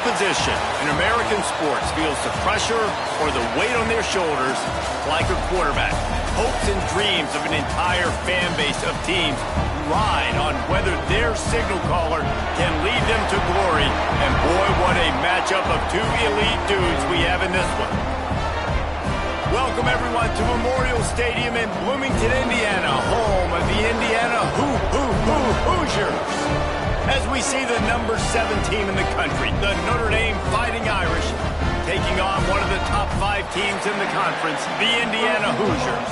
position in American sports feels the pressure or the weight on their shoulders like a quarterback. Hopes and dreams of an entire fan base of teams ride on whether their signal caller can lead them to glory. And boy, what a matchup of two elite dudes we have in this one. Welcome, everyone, to Memorial Stadium in Bloomington, Indiana, home of the Indiana Hoosiers. As we see the number 7 team in the country, the Notre Dame Fighting Irish, taking on one of the top 5 teams in the conference, the Indiana Hoosiers.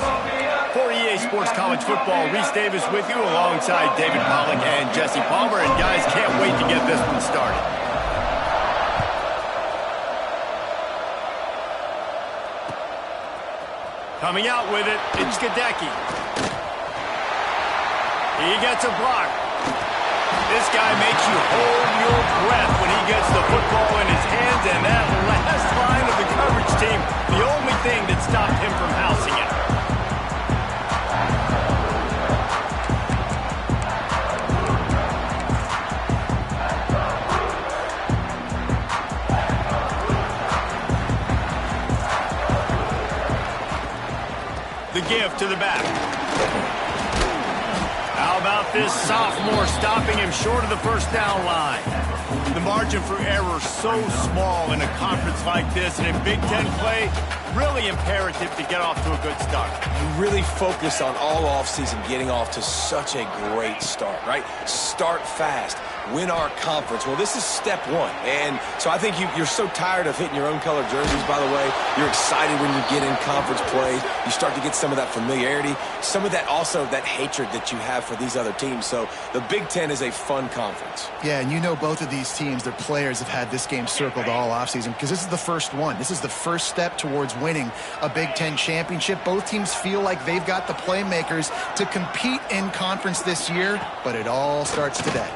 For EA Sports College Football, Reese Davis with you alongside David Pollack and Jesse Palmer. And guys, can't wait to get this one started. Coming out with it, it's Gadecki. He gets a block. This guy makes you hold your breath when he gets the football in his hands, and that last line of the coverage team, the only thing that stopped him from housing it. The give to the back. How about this sophomore stopping him short of the first down line? The margin for error so small in a conference like this, and in Big Ten play, really imperative to get off to a good start. You really focus on all offseason getting off to such a great start, right? Start fast. Win our conference. Well, this is step 1. And so I think you're so tired of hitting your own color jerseys, by the way. You're excited when you get in conference play. You start to get some of that familiarity, some of that also that hatred that you have for these other teams. So the Big Ten is a fun conference. Yeah, and you know both of these teams, their players have had this game circled all offseason because this is the first one. This is the first step towards winning a Big Ten championship. Both teams feel like they've got the playmakers to compete in conference this year, but it all starts today.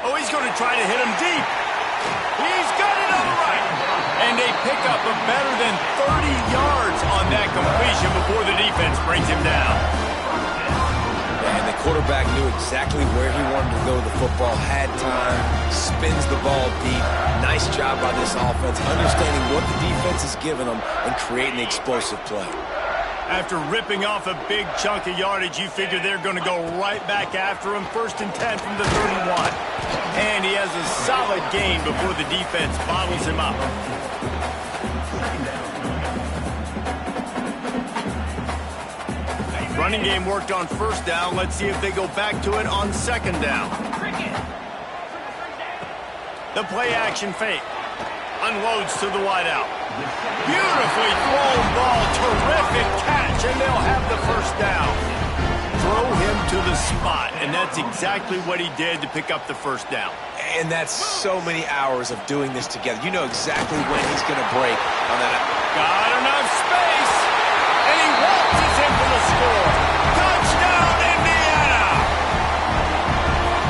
Oh, he's going to try to hit him deep. He's got it all right. And they pick up a better than 30 yards on that completion before the defense brings him down. And the quarterback knew exactly where he wanted to go with the football, had time, spins the ball deep. Nice job by this offense, understanding what the defense is giving them and creating the explosive play. After ripping off a big chunk of yardage, you figure they're going to go right back after him. 1st and 10 from the 31. And he has a solid gain before the defense bottles him up. Running game worked on 1st down. Let's see if they go back to it on 2nd down. The play action fake. Unloads to the wideout. Beautifully thrown ball. Terrific catch, and they'll have the 1st down. Throw him to the spot, and that's exactly what he did to pick up the 1st down. And that's so many hours of doing this together. You know exactly when he's going to break on that. Got enough space, and he waltzes in for the score. Touchdown, Indiana!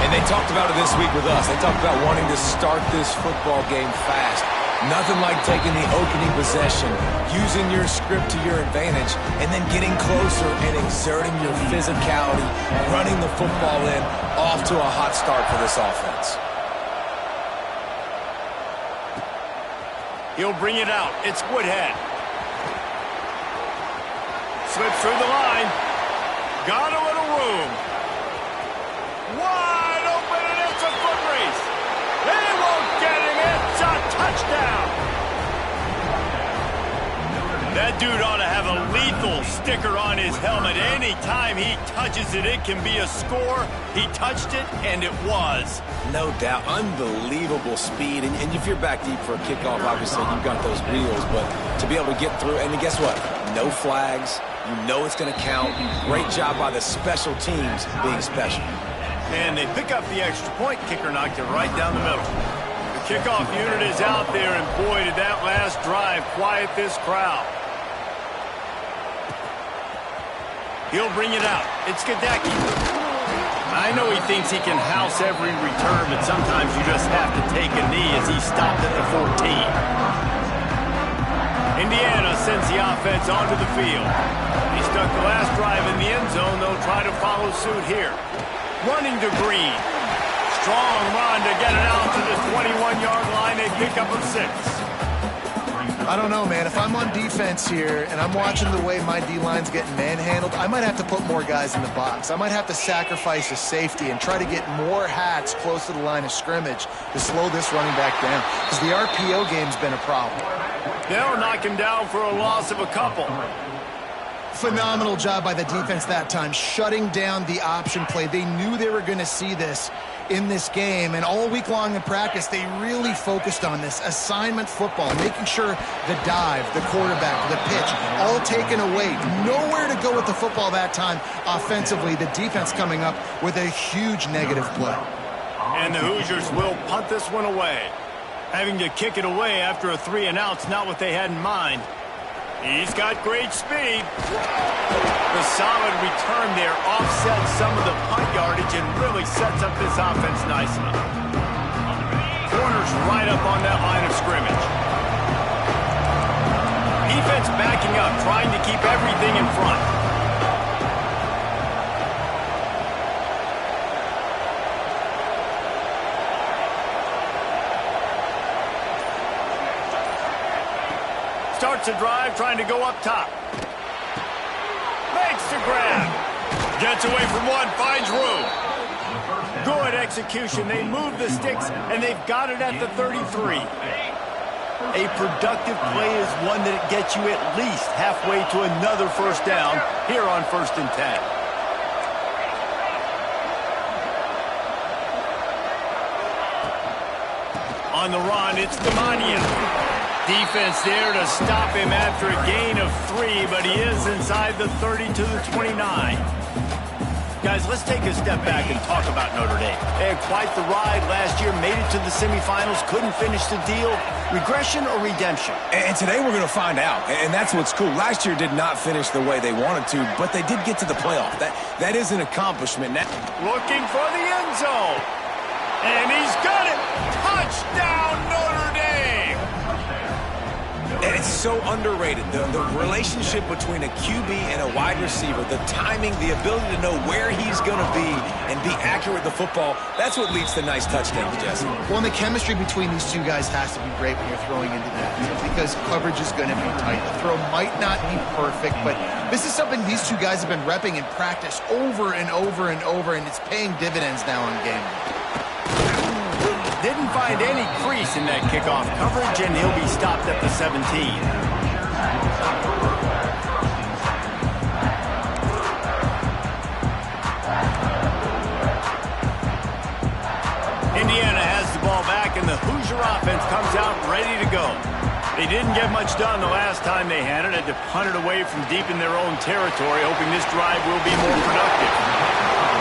And they talked about it this week with us. They talked about wanting to start this football game fast. Nothing like taking the opening possession, using your script to your advantage, and then getting closer and exerting your physicality, running the football in, off to a hot start for this offense. He'll bring it out. It's Woodhead. Slips through the line. Got a little room. Wide open, and it's a foot race. They won't get him. It's a touchdown. That dude ought to have a lethal sticker on his helmet. Anytime he touches it, it can be a score. He touched it, and it was. No doubt. Unbelievable speed. And if you're back deep for a kickoff, obviously you've got those wheels. But to be able to get through, and guess what? No flags. You know it's going to count. Great job by the special teams being special. And they pick up the extra point. Kicker knocked it right down the middle. The kickoff unit is out there, and boy, did that last drive quiet this crowd. He'll bring it out. It's Gadecki. I know he thinks he can house every return, but sometimes you just have to take a knee as he stopped at the 14. Indiana sends the offense onto the field. He stuck the last drive in the end zone. They'll try to follow suit here. Running to Green. Strong run to get it out to the 21-yard line. They pick up a 6. I don't know, man. If I'm on defense here and I'm watching the way my D-line's getting manhandled, I might have to put more guys in the box. I might have to sacrifice a safety and try to get more hats close to the line of scrimmage to slow this running back down, because the RPO game's been a problem. They'll knock him down for a loss of a couple. Phenomenal job by the defense that time, shutting down the option play. They knew they were going to see this in this game, and all week long in practice, they really focused on this assignment football, making sure the dive, the quarterback, the pitch, all taken away. Nowhere to go with the football that time offensively. The defense coming up with a huge negative play. And the Hoosiers will punt this one away. Having to kick it away after a 3-and-out's not what they had in mind. He's got great speed. The solid return there offsets some of the punt yardage and really sets up this offense nicely. Corner's right up on that line of scrimmage. Defense backing up, trying to keep everything in front. Starts a drive, trying to go up top. Makes the grab. Gets away from one, finds room. Good execution. They move the sticks, and they've got it at the 33. A productive play is one that gets you at least halfway to another first down here on 1st and 10. On the run, it's Demania. Defense there to stop him after a gain of 3, but he is inside the 30 to the 29. Guys, let's take a step back and talk about Notre Dame. They had quite the ride last year, made it to the semifinals, couldn't finish the deal. Regression or redemption? And today we're going to find out, and that's what's cool. Last year did not finish the way they wanted to, but they did get to the playoff. That is an accomplishment. Looking for the end zone. And he's got it. Touchdown, Notre Dame. And it's so underrated. The relationship between a QB and a wide receiver, the timing, the ability to know where he's going to be and be accurate with the football, that's what leads to nice touchdowns, Jesse. Well, and the chemistry between these two guys has to be great when you're throwing into that, because coverage is going to be tight. The throw might not be perfect, but this is something these two guys have been repping in practice over and over and over, and it's paying dividends now in game. Didn't find any crease in that kickoff coverage, and he'll be stopped at the 17. Indiana has the ball back, and the Hoosier offense comes out ready to go. They didn't get much done the last time they had it. Had to punt it away from deep in their own territory, hoping this drive will be more productive.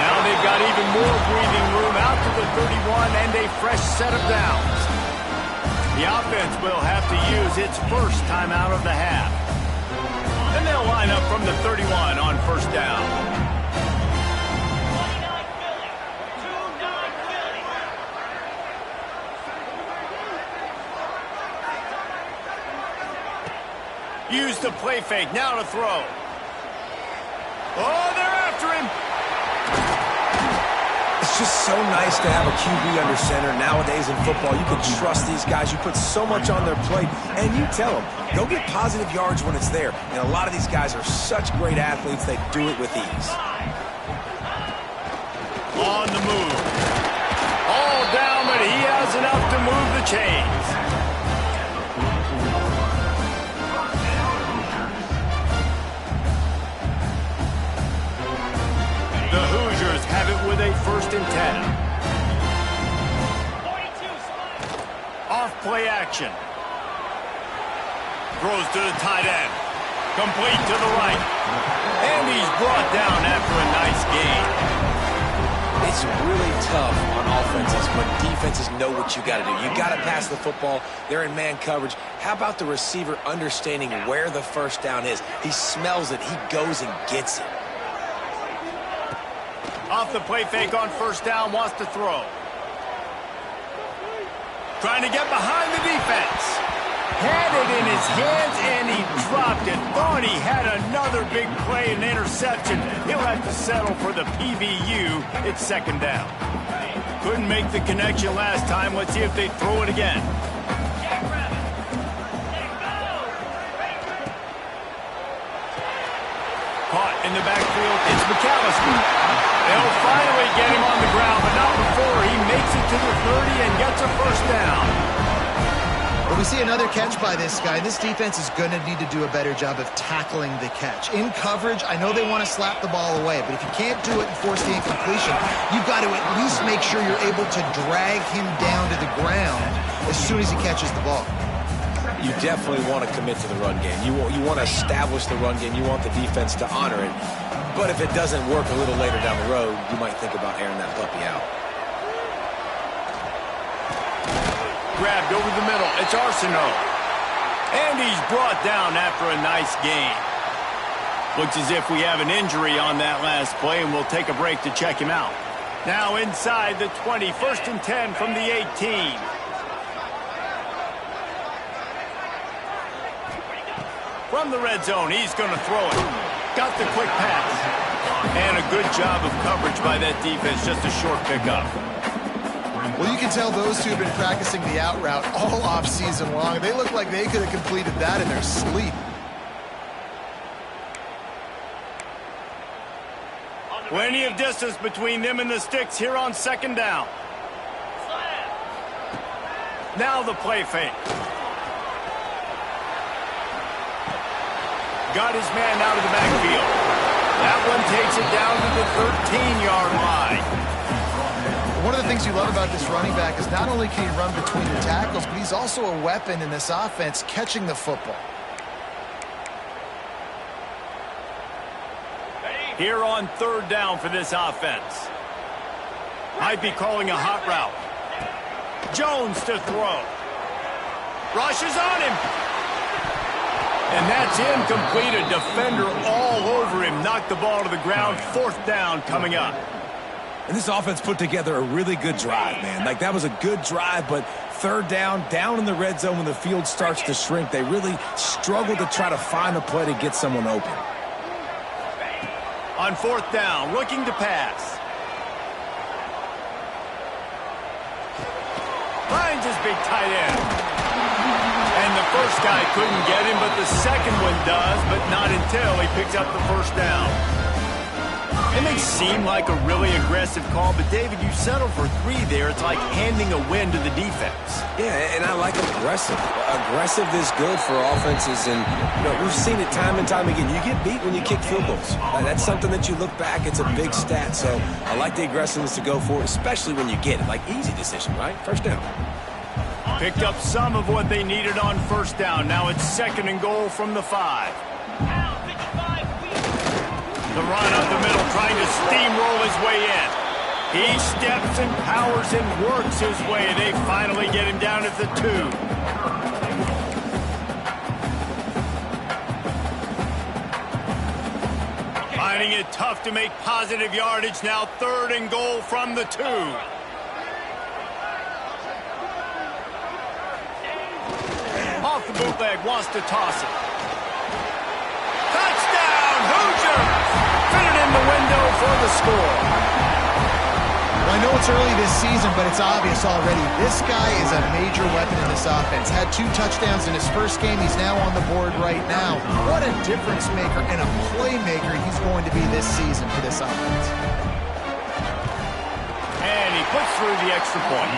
Now they've got even more breathing room out to the 31 and a fresh set of downs. The offense will have to use its first timeout of the half. And they'll line up from the 31 on first down. Use the play fake, now to throw. Oh, they're after him. It's just so nice to have a QB under center. Nowadays in football, you can trust these guys. You put so much on their plate, and you tell them, go get positive yards when it's there. And a lot of these guys are such great athletes, they do it with ease. On the move. All down, but he has enough to move the chains. The Hoosiers have it with a 1st and 10. Off play action. Throws to the tight end. Complete to the right. And he's brought down after a nice gain. It's really tough on offenses when defenses know what you got to do. You got to pass the football. They're in man coverage. How about the receiver understanding where the first down is? He smells it. He goes and gets it. Off the play fake on first down, wants to throw. Trying to get behind the defense. Had it in his hands, and he dropped it. Thought he had another big play and interception. He'll have to settle for the PBU. It's 2nd down. Couldn't make the connection last time. Let's see if they throw it again. Caught in the backfield. It's McAllister. They'll finally get him on the ground, but not before he makes it to the 30 and gets a first down. Well, we see another catch by this guy. This defense is going to need to do a better job of tackling the catch. In coverage, I know they want to slap the ball away, but if you can't do it and force the incompletion, you've got to at least make sure you're able to drag him down to the ground as soon as he catches the ball. You definitely want to commit to the run game. You want to establish the run game. You want the defense to honor it. But if it doesn't work a little later down the road, you might think about airing that puppy out. Grabbed over the middle. It's Arsenault. And he's brought down after a nice gain. Looks as if we have an injury on that last play, and we'll take a break to check him out. Now inside the 20, 1st and 10 from the 18. From the red zone, he's going to throw it. Got the quick pass. And a good job of coverage by that defense, just a short pickup. Well, you can tell those two have been practicing the out route all offseason long. They look like they could have completed that in their sleep. Plenty of distance between them and the sticks here on 2nd down. Now the play fake. Got his man out of the backfield. That one takes it down to the 13-yard line. One of the things you love about this running back is not only can he run between the tackles, but he's also a weapon in this offense catching the football. Here on 3rd down for this offense. Might be calling a hot route. Jones to throw. Rushes on him. And that's incomplete. A defender all over him. Knocked the ball to the ground. 4th down coming up. And this offense put together a really good drive, man. Like, that was a good drive, but 3rd down in the red zone when the field starts to shrink, they really struggle to try to find a play to get someone open. On 4th down, looking to pass. Finds his big tight end. And the first guy couldn't get him, but the second one does, but not until he picks up the 1st down. It may seem like a really aggressive call, but David, you settle for 3 there. It's like handing a win to the defense. Yeah, and I like aggressive. Aggressive is good for offenses, and we've seen it time and time again. You get beat when you kick field goals. That's something that you look back, it's a big stat, so I like the aggressiveness to go for it, especially when you get it. Like, easy decision, right? 1st down. Picked up some of what they needed on 1st down. Now it's 2nd and goal from the 5. The run up the middle, trying to steamroll his way in. He steps and powers and works his way. They finally get him down at the 2. Finding it tough to make positive yardage. Now 3rd and goal from the 2. Off the bootleg, wants to toss it. Touchdown, Hoosiers! Fit it in the window for the score. Well, I know it's early this season, but it's obvious already. This guy is a major weapon in this offense. Had 2 touchdowns in his first game. He's now on the board right now. What a difference maker and a playmaker he's going to be this season for this offense. And he puts through the extra point.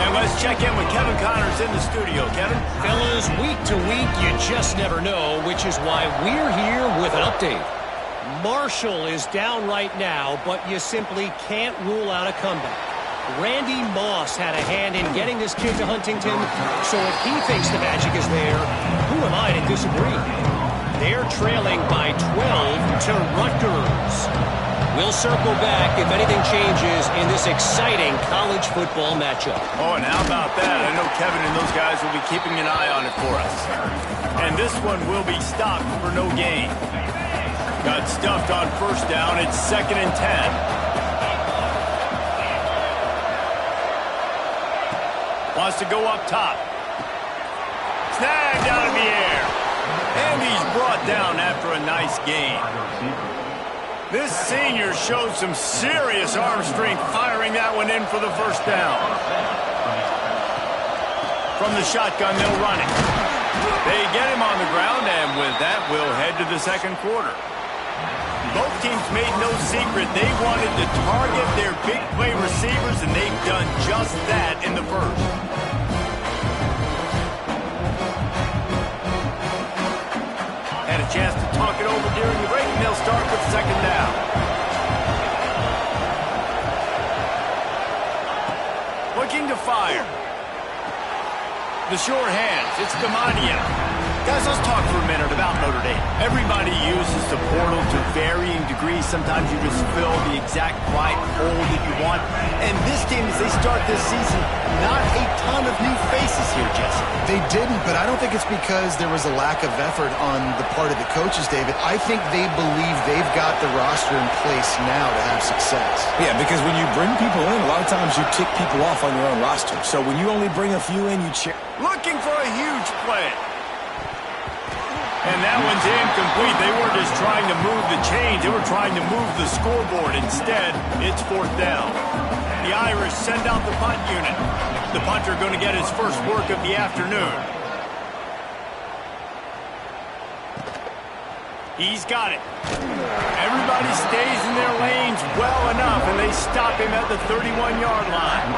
And let's check in with Kevin Connors in the studio. Kevin? Fellas, week to week, you just never know, which is why we're here with an update. Marshall is down right now, but you simply can't rule out a comeback. Randy Moss had a hand in getting this kid to Huntington, so if he thinks the magic is there, who am I to disagree? They're trailing by 12 to Rutgers. We'll circle back if anything changes in this exciting college football matchup. Oh, and how about that? I know Kevin and those guys will be keeping an eye on it for us. And this one will be stopped for no gain. Got stuffed on 1st down. It's 2nd and 10. Wants to go up top. Snagged out of the air. And he's brought down after a nice gain. This senior showed some serious arm strength firing that one in for the first down. From the shotgun, they'll run it. They get him on the ground, and with that, we'll head to the second quarter. Both teams made no secret they wanted to target their big play receivers, and they've done just that in the first. Had a chance to talk it over during the break, and they'll start with second down. Looking to fire. The sure hands. It's Demadia. Guys, let's talk for a minute about Notre Dame. Everybody uses the portal to varying degrees. Sometimes you just fill the exact right hole that you want. And this team, as they start this season, not a ton of new faces here, Jesse. They didn't, but I don't think it's because there was a lack of effort on the part of the coaches, David. I think they believe they've got the roster in place now to have success. Yeah, because when you bring people in, a lot of times you tick people off on your own roster. So when you only bring a few in, you check. Looking for a huge play. And that one's incomplete. They weren't just trying to move the chains. They were trying to move the scoreboard. Instead, it's fourth down. The Irish send out the punt unit. The punter going to get his first work of the afternoon. He's got it. Everybody stays in their lanes well enough, and they stop him at the 31-yard line.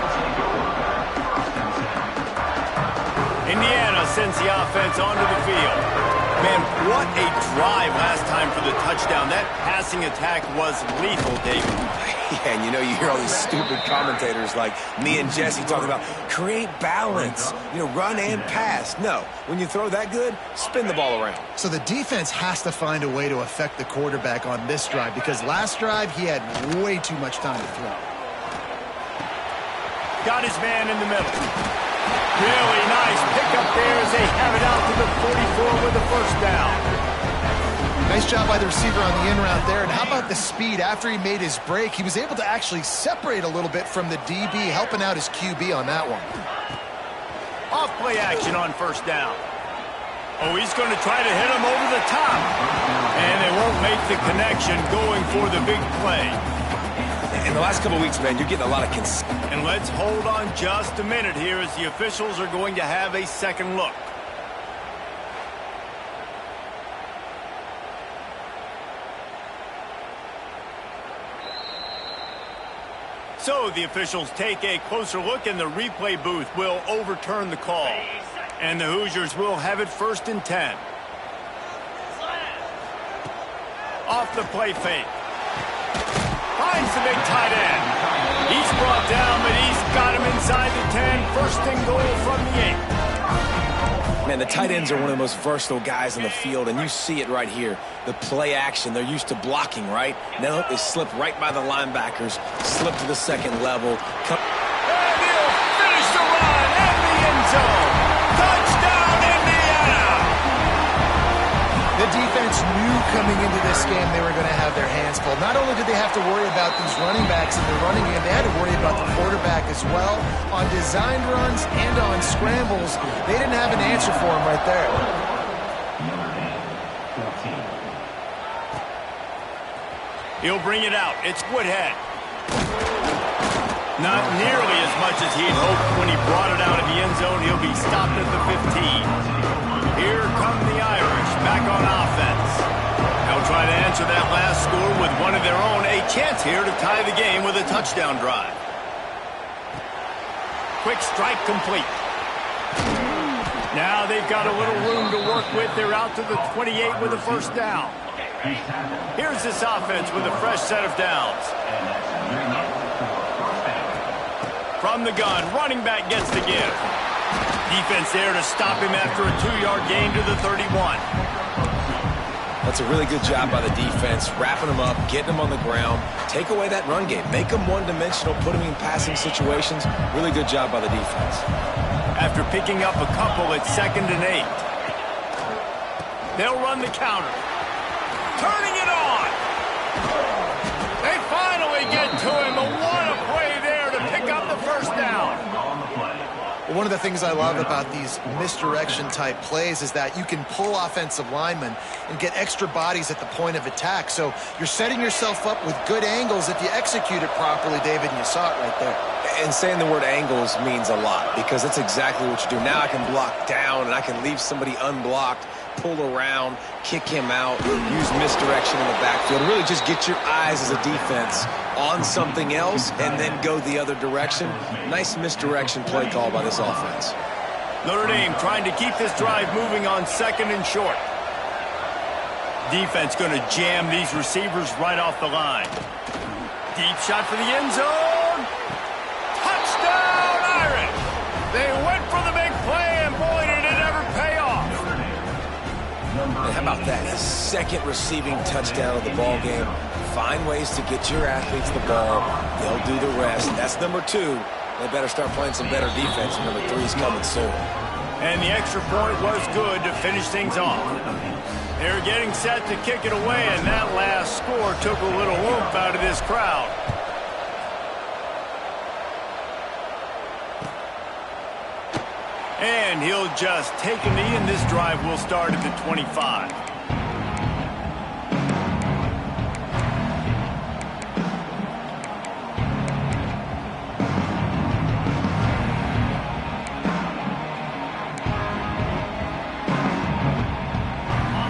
Indiana sends the offense onto the field. Man, what a drive last time for the touchdown. That passing attack was lethal, David. Yeah, and you hear all these stupid commentators like me and Jesse talking about create balance, run and pass. No, when you throw that good, spin the ball around. So the defense has to find a way to affect the quarterback on this drive because last drive he had way too much time to throw. Got his man in the middle. Really nice pickup there as they have it out to the 44 with the first down. Nice job by the receiver on the in route there. And how about the speed after he made his break? He was able to actually separate a little bit from the DB, helping out his QB on that one. Off play action on first down. Oh, he's going to try to hit him over the top. And they won't make the connection going for the big play. In the last couple of weeks, man, you're getting a lot of And let's hold on just a minute here as the officials are going to have a second look. So the officials take a closer look, and the replay booth will overturn the call. And the Hoosiers will have it 1st and 10. Off the play fake. Finds the big tight end. He's brought down, but he's got him inside the 10. 1st and goal from the 8. Man, the tight ends are one of the most versatile guys in the field, and you see it right here. The play action, they're used to blocking, right? Now they slip right by the linebackers, slip to the second level. And he'll finish the run in the end zone. Touchdown, Indiana! The defense knew coming into this game they were going to have their hands full. Not only did they have to worry about these running backs in the running game, they had to worry about the quarterback as well. On designed runs and on scrambles, they didn't have an answer for him right there. He'll bring it out. It's Woodhead. Not nearly as much as he'd hoped when he brought it out of the end zone. He'll be stopped at the 15. Here come the Irish back on offense. They'll try to answer that last score with one of their own. A chance here to tie the game with a touchdown drive. Quick strike complete. Now they've got a little room to work with. They're out to the 28 with a first down. Here's this offense with a fresh set of downs. From the gun, running back gets the give. Defense there to stop him after a 2-yard gain to the 31. That's a really good job by the defense, wrapping them up, getting them on the ground. Take away that run game. Make them one-dimensional, put them in passing situations. Really good job by the defense. After picking up a couple, it's 2nd and 8. They'll run the counter. Turning it on. They finally get to him. But what a play there to pick up the first down. One of the things I love about these misdirection type plays is that you can pull offensive linemen and get extra bodies at the point of attack. So you're setting yourself up with good angles if you execute it properly, David, and you saw it right there. And saying the word angles means a lot because that's exactly what you do. Now I can block down and I can leave somebody unblocked, pull around, kick him out, use misdirection in the backfield. Really just get your eyes as a defense on something else and then go the other direction. Nice misdirection play call by this offense. Notre Dame trying to keep this drive moving on 2nd and short. Defense going to jam these receivers right off the line. Deep shot for the end zone. Touchdown, Irish! They went for the big play, and boy, did it ever pay off. And how about that? A second receiving touchdown of the ball game. Find ways to get your athletes the ball. They'll do the rest. That's number 2. They better start playing some better defense. And number 3 is coming soon. And the extra point was good to finish things off. They're getting set to kick it away, and that last score took a little oomph out of this crowd. And he'll just take a knee, and this drive will start at the 25.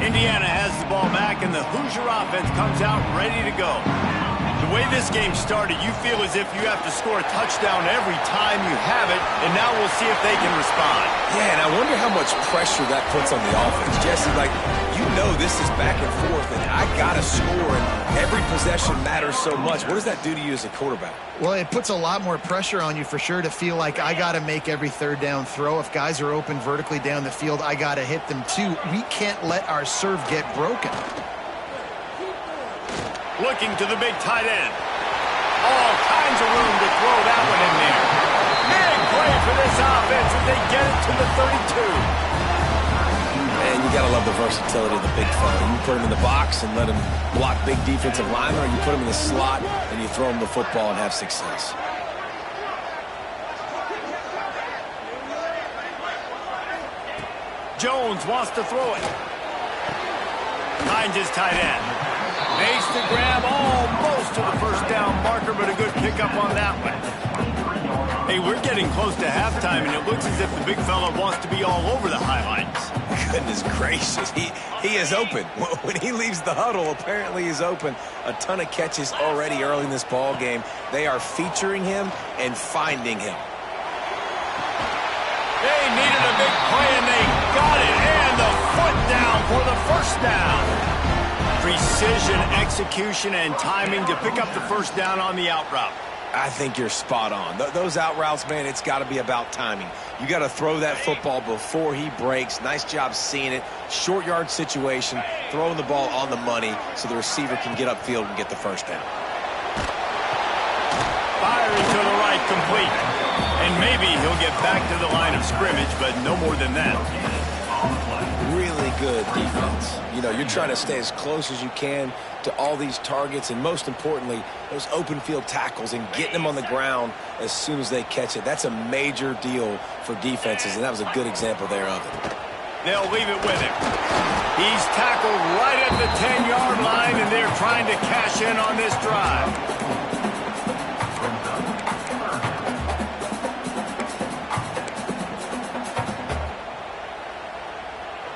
Indiana has the ball back, and the Hoosier offense comes out ready to go. The way this game started, you feel as if you have to score a touchdown every time you have it, and now we'll see if they can respond. Yeah, and I wonder how much pressure that puts on the offense. Jesse, like, you know this is back and forth, and I got to score, and every possession matters so much. What does that do to you as a quarterback? Well, it puts a lot more pressure on you for sure to feel like I got to make every third down throw. If guys are open vertically down the field, I got to hit them too. We can't let our serve get broken. Looking to the big tight end. All kinds of room to throw that one in there. Big play for this offense as they get it to the 32. And you got to love the versatility of the big fella. You put him in the box and let him block big defensive linemen, or you put him in the slot and you throw him the football and have success. Jones wants to throw it. Finds his tight end. Makes the grab almost to the first down marker, but a good pickup on that one. Hey, we're getting close to halftime, and it looks as if the big fella wants to be all over the highlights. Goodness gracious, he is open. When he leaves the huddle, apparently he's open. A ton of catches already early in this ball game. They are featuring him and finding him. They needed a big play, and they got it, and the foot down for the first down. Precision, execution, and timing to pick up the first down on the out route. I think you're spot on. Those out routes, man, it's got to be about timing. You got to throw that football before he breaks. Nice job seeing it. Short yard situation, throwing the ball on the money so the receiver can get upfield and get the first down. Firing to the right, complete. And maybe he'll get back to the line of scrimmage, but no more than that. Really good defense. You know, you're trying to stay as close as you can to all these targets, and most importantly, those open field tackles and getting them on the ground as soon as they catch it. That's a major deal for defenses, and that was a good example there of it. They'll leave it with him. He's tackled right at the 10-yard line, and they're trying to cash in on this drive.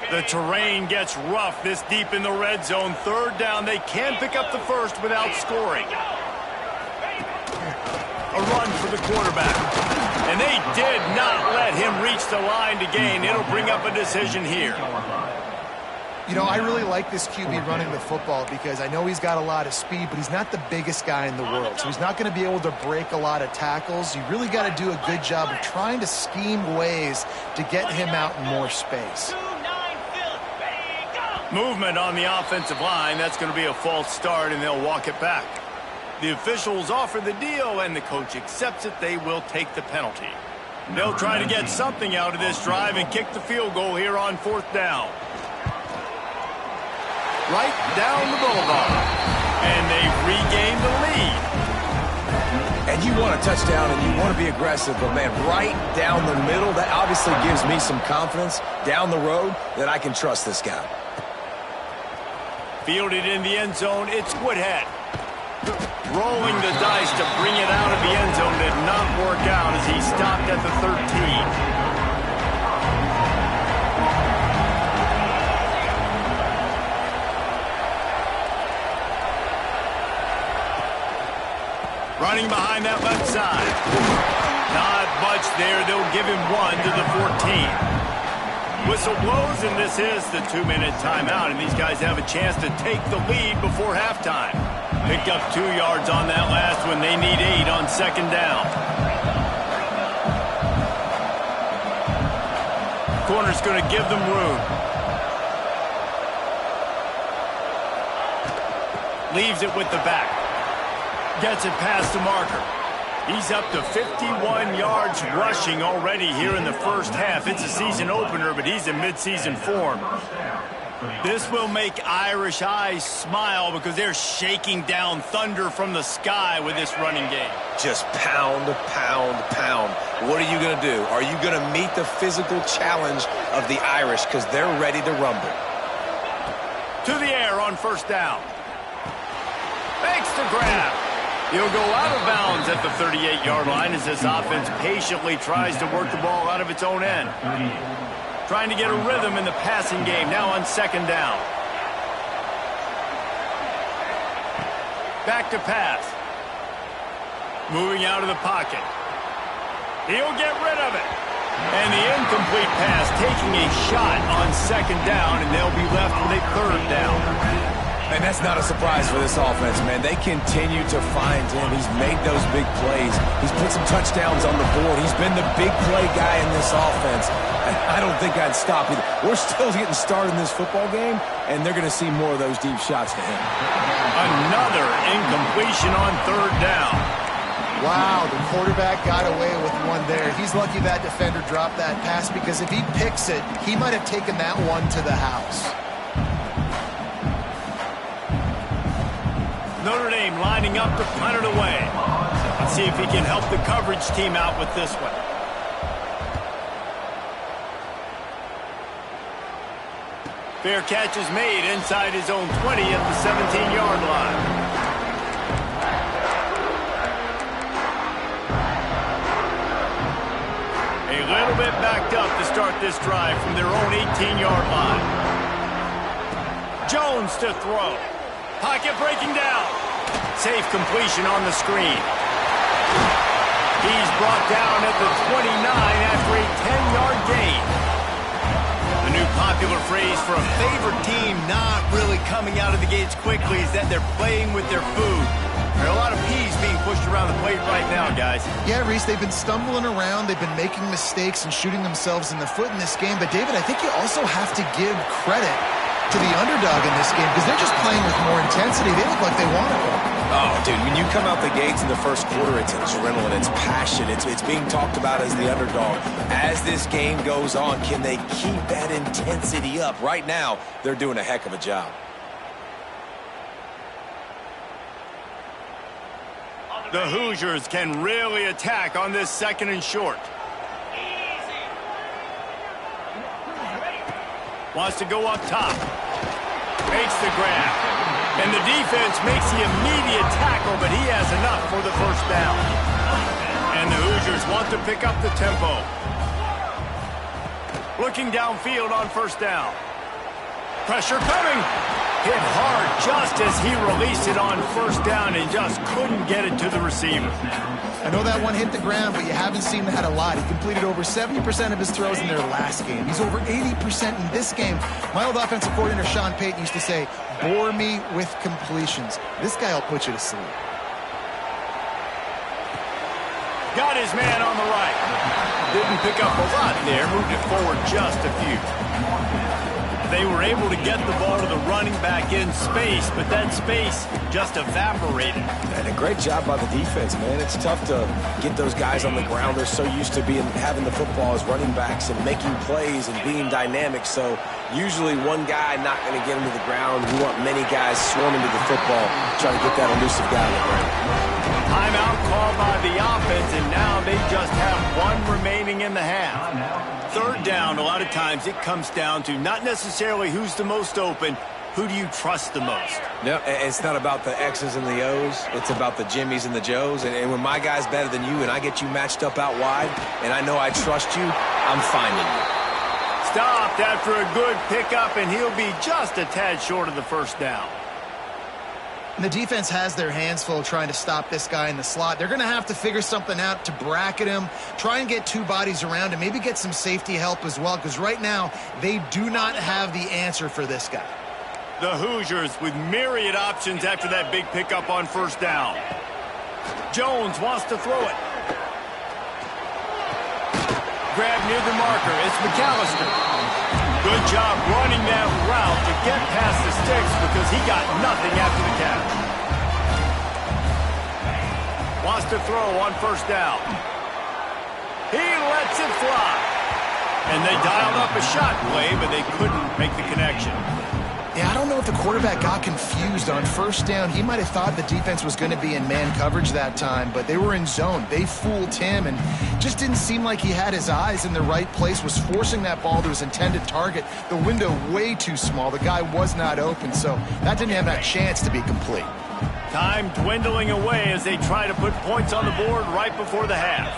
The terrain gets rough this deep in the red zone. Third down, they can pick up the first without scoring. A run for the quarterback. And they did not let him reach the line to gain. It'll bring up a decision here. You know, I really like this QB running the football because I know he's got a lot of speed, but he's not the biggest guy in the world. So he's not going to be able to break a lot of tackles. You really got to do a good job of trying to scheme ways to get him out in more space. Movement on the offensive line. That's going to be a false start, and they'll walk it back. The officials offer the deal, and the coach accepts it. They will take the penalty. They'll try to get something out of this drive and kick the field goal here on fourth down. Right down the boulevard. And they've regained the lead. And you want a touchdown and you want to be aggressive, but, man, right down the middle, that obviously gives me some confidence down the road that I can trust this guy. Fielded in the end zone, it's Woodhead. Rolling the dice to bring it out of the end zone did not work out as he stopped at the 13. Running behind that left side. Not much there. They'll give him one to the 14. Whistle blows, and this is the 2-minute timeout, and these guys have a chance to take the lead before halftime. Picked up 2 yards on that last one. They need 8 on second down. Corner's going to give them room. Leaves it with the back. Gets it past the marker. He's up to 51 yards rushing already here in the first half. It's a season opener, but he's in midseason form. This will make Irish eyes smile because they're shaking down thunder from the sky with this running game. Just pound, pound, pound. What are you going to do? Are you going to meet the physical challenge of the Irish because they're ready to rumble? To the air on first down. Makes the grab. He'll go out of bounds at the 38-yard line as this offense patiently tries to work the ball out of its own end. Trying to get a rhythm in the passing game now on second down. Back to pass. Moving out of the pocket. He'll get rid of it. And the incomplete pass taking a shot on second down, and they'll be left with a third down. And that's not a surprise for this offense, man. They continue to find him. He's made those big plays. He's put some touchdowns on the board. He's been the big play guy in this offense. And I don't think I'd stop either. We're still getting started in this football game, and they're going to see more of those deep shots to him. Another incompletion on third down. Wow, the quarterback got away with one there. He's lucky that defender dropped that pass because if he picks it, he might have taken that one to the house. Notre Dame lining up to punt it away. Let's see if he can help the coverage team out with this one. Fair catch is made inside his own 20 at the 17-yard line. A little bit backed up to start this drive from their own 18-yard line. Jones to throw. Pocket breaking down. Safe completion on the screen. He's brought down at the 29 after a 10-yard gain. The new popular phrase for a favored team not really coming out of the gates quickly is that they're playing with their food. There are a lot of peas being pushed around the plate right now, guys. Yeah, Reese, they've been stumbling around. They've been making mistakes and shooting themselves in the foot in this game. But, David, I think you also have to give credit to the underdog in this game because they're just playing with more intensity. They look like they want to go. Oh, dude, when you come out the gates in the first quarter, it's adrenaline, it's passion, it's being talked about as the underdog. As this game goes on, can they keep that intensity up? Right now, they're doing a heck of a job. The Hoosiers can really attack on this second and short. Wants to go up top. Makes the grab. And the defense makes the immediate tackle, but he has enough for the first down. And the Hoosiers want to pick up the tempo. Looking downfield on first down. Pressure coming. Hit hard just as he released it on first down and just couldn't get it to the receiver. I know that one hit the ground, but you haven't seen that a lot. He completed over 70% of his throws in their last game. He's over 80% in this game. My old offensive coordinator, Sean Payton, used to say, bore me with completions. This guy will put you to sleep. Got his man on the right. Didn't pick up a lot there. Moved it forward just a few. They were able to get the ball to the running back in space, but that space just evaporated. And a great job by the defense, man. It's tough to get those guys on the ground. They're so used to having the football as running backs and making plays and being dynamic. So usually one guy not going to get him to the ground. You want many guys swarming to the football, trying to get that elusive guy on the ground. Timeout called by the in the half. Third down, a lot of times it comes down to not necessarily who's the most open, who do you trust the most? No, it's not about the X's and the O's. It's about the Jimmys and the Joes. And when my guy's better than you and I get you matched up out wide and I know I trust you, I'm finding you. Stopped after a good pickup, and he'll be just a tad short of the first down. And the defense has their hands full trying to stop this guy in the slot. They're going to have to figure something out to bracket him, try and get two bodies around him, maybe get some safety help as well, because right now they do not have the answer for this guy. The Hoosiers with myriad options after that big pickup on first down. Jones wants to throw it. Grab near the marker. It's McAllister. Good job running that route to get past the sticks because he got nothing after the catch. Wants to throw on first down. He lets it fly. And they dialed up a shot play, but they couldn't make the connection. Yeah, I don't know if the quarterback got confused on first down. He might have thought the defense was going to be in man coverage that time, but they were in zone. They fooled him and just didn't seem like he had his eyes in the right place, was forcing that ball to his intended target. The window way too small. The guy was not open, so that didn't have that chance to be complete. Time dwindling away as they try to put points on the board right before the half.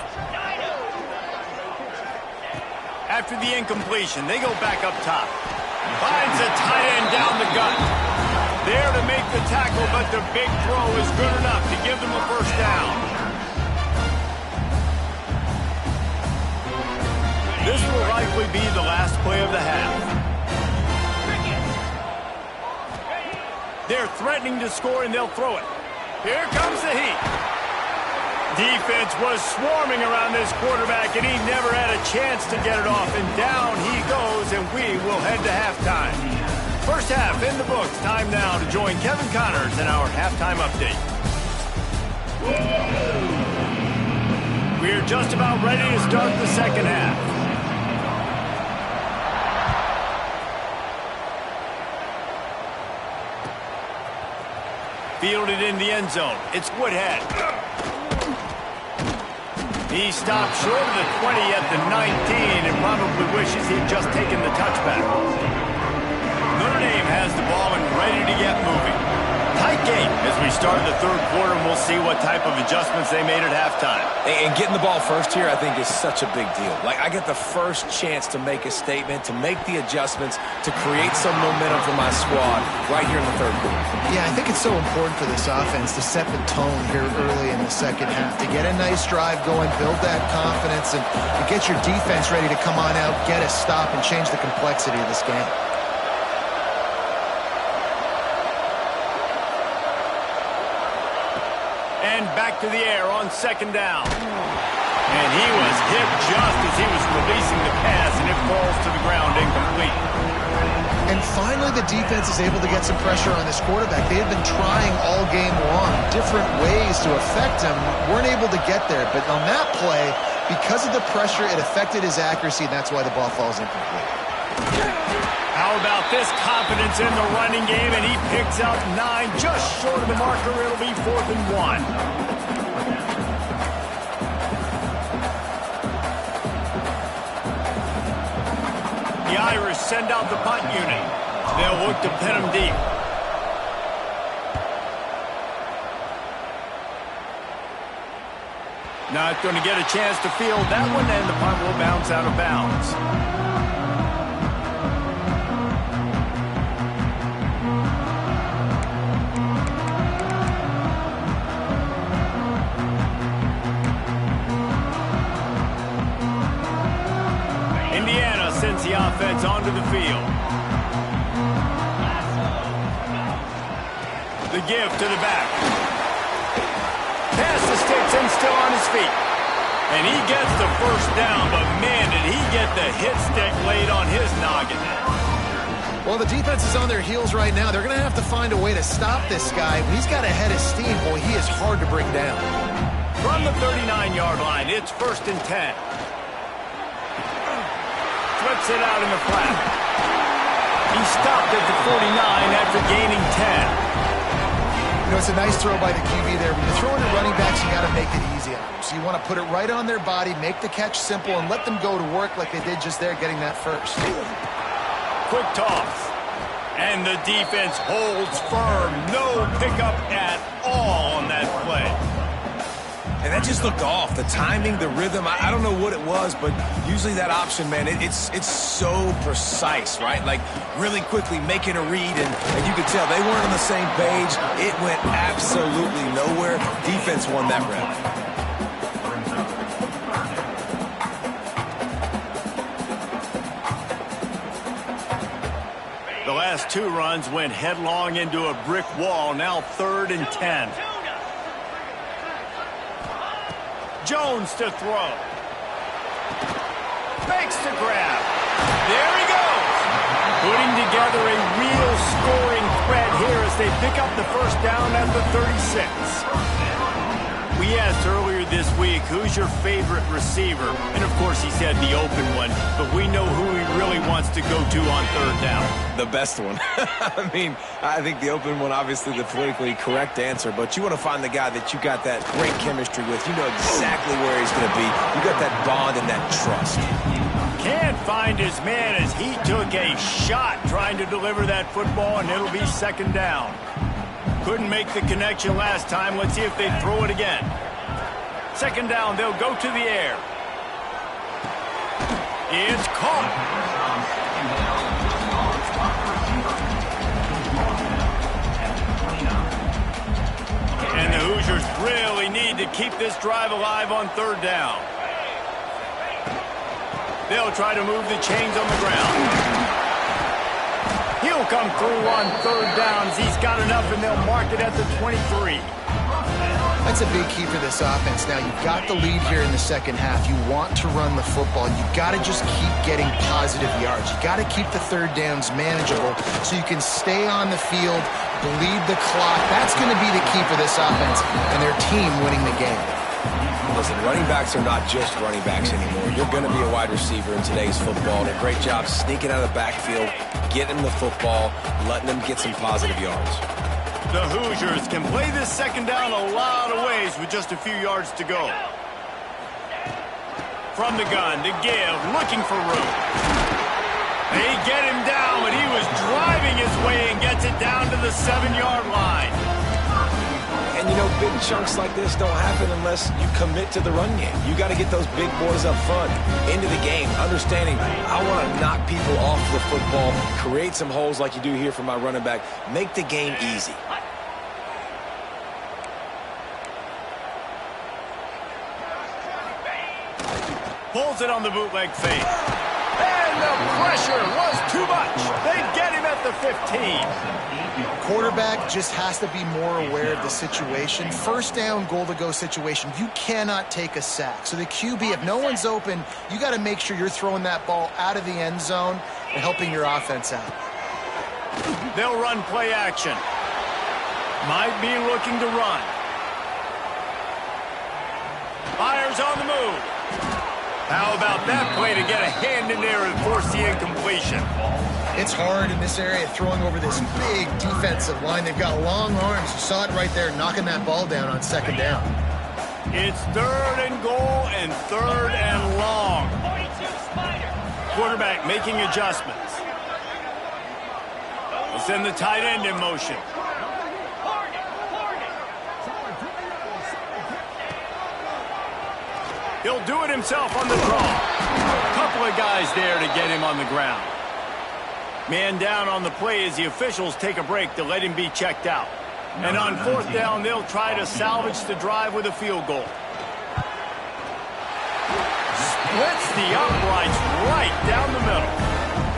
After the incompletion, they go back up top. Finds a tight end down the gut. There to make the tackle, but the big throw is good enough to give them a first down. This will likely be the last play of the half. They're threatening to score, and they'll throw it. Here comes the heat. Defense was swarming around this quarterback, and he never had a chance to get it off. And down he goes, and we will head to halftime. First half in the books. Time now to join Kevin Connors in our halftime update. We're just about ready to start the second half. Fielded in the end zone. It's Woodhead. He stopped short of the 20 at the 19 and probably wishes he'd just taken the touchback. Notre Dame has the ball and ready to get moving. Tight game as we start the third quarter, and we'll see what type of adjustments they made at halftime. And getting the ball first here, I think, is such a big deal. Like, I get the first chance to make a statement, to make the adjustments, to create some momentum for my squad right here in the third quarter. Yeah, I think it's so important for this offense to set the tone here early in the second half, to get a nice drive going, build that confidence, and to get your defense ready to come on out, get a stop, and change the complexity of this game. And back to the air on second down. And he was hit just as he was releasing the pass, and it falls to the ground incomplete. And finally, the defense is able to get some pressure on this quarterback. They had been trying all game long, different ways to affect him, weren't able to get there. But on that play, because of the pressure, it affected his accuracy, and that's why the ball falls incomplete. How about this confidence in the running game, and he picks out 9, just short of the marker. It'll be 4th and 1. The Irish send out the punt unit. They'll look to pin him deep. Not going to get a chance to field that one, and the punt will bounce out of bounds. Indiana sends the offense onto the field. The give to the back. Pass the sticks and still on his feet. And he gets the first down, but man, did he get the hit stick laid on his noggin. Well, the defense is on their heels right now. They're going to have to find a way to stop this guy. When he's got a head of steam, boy, he is hard to bring down. From the 39-yard line, it's 1st and 10. Flips it out in the flat. He stopped at the 49 after gaining 10. You know, it's a nice throw by the QB there. When you're throwing to running backs, you got to make make it easy on them. So you want to put it right on their body, make the catch simple, and let them go to work like they did just there getting that first. Quick toss. And the defense holds firm. No pickup at all on that play. And that just looked off. The timing, the rhythm, I don't know what it was, but usually that option, man, it's so precise, right? Like really quickly making a read, and you could tell they weren't on the same page. It went absolutely nowhere. Defense won that rep. The last two runs went headlong into a brick wall. Now 3rd and 10. Jones to throw. Fakes to grab. There he goes. Putting together a real scoring threat here as they pick up the first down at the 36. We asked earlier this week, who's your favorite receiver? And of course he said the open one, but we know who he really wants to go to on 3rd down. The best one. I mean, I think the open one, obviously the politically correct answer, but you want to find the guy that you got that great chemistry with. You know exactly where he's going to be. You got that bond and that trust. Can't find his man as he took a shot trying to deliver that football, and it'll be 2nd down. Couldn't make the connection last time. Let's see if they throw it again. 2nd down, they'll go to the air. It's caught. And the Hoosiers really need to keep this drive alive on 3rd down. They'll try to move the chains on the ground. He'll come through on 3rd downs. He's got enough, and they'll mark it at the 23. That's a big key for this offense. Now, you've got the lead here in the second half. You want to run the football. You've got to just keep getting positive yards. You've got to keep the 3rd downs manageable so you can stay on the field, bleed the clock. That's going to be the key for this offense and their team winning the game. Listen, running backs are not just running backs anymore. You're going to be a wide receiver in today's football. And a great job sneaking out of the backfield, getting them the football, letting them get some positive yards. The Hoosiers can play this 2nd down a lot of ways with just a few yards to go. From the gun to give, looking for room. They get him down, but he was driving his way and gets it down to the 7-yard line. And, you know, big chunks like this don't happen unless you commit to the run game. You got to get those big boys up front into the game, understanding I want to knock people off the football, create some holes like you do here for my running back, make the game easy. Pulls it on the bootleg fake. And the pressure was too much. They get him at the 15. Quarterback just has to be more aware of the situation. 1st down, goal-to-go situation. You cannot take a sack. So the QB, if no one's open, you got to make sure you're throwing that ball out of the end zone and helping your offense out. They'll run play action. Might be looking to run. Fires on the move. How about that play to get a hand in there and force the incompletion? It's hard in this area throwing over this big defensive line. They've got long arms. You saw it right there, knocking that ball down on 2nd down. It's 3rd and goal and 3rd and long. Quarterback making adjustments. We'll send the tight end in motion. He'll do it himself on the draw. A couple of guys there to get him on the ground. Man down on the play as the officials take a break to let him be checked out. And on 4th down, they'll try to salvage the drive with a field goal. Splits the uprights right down the middle.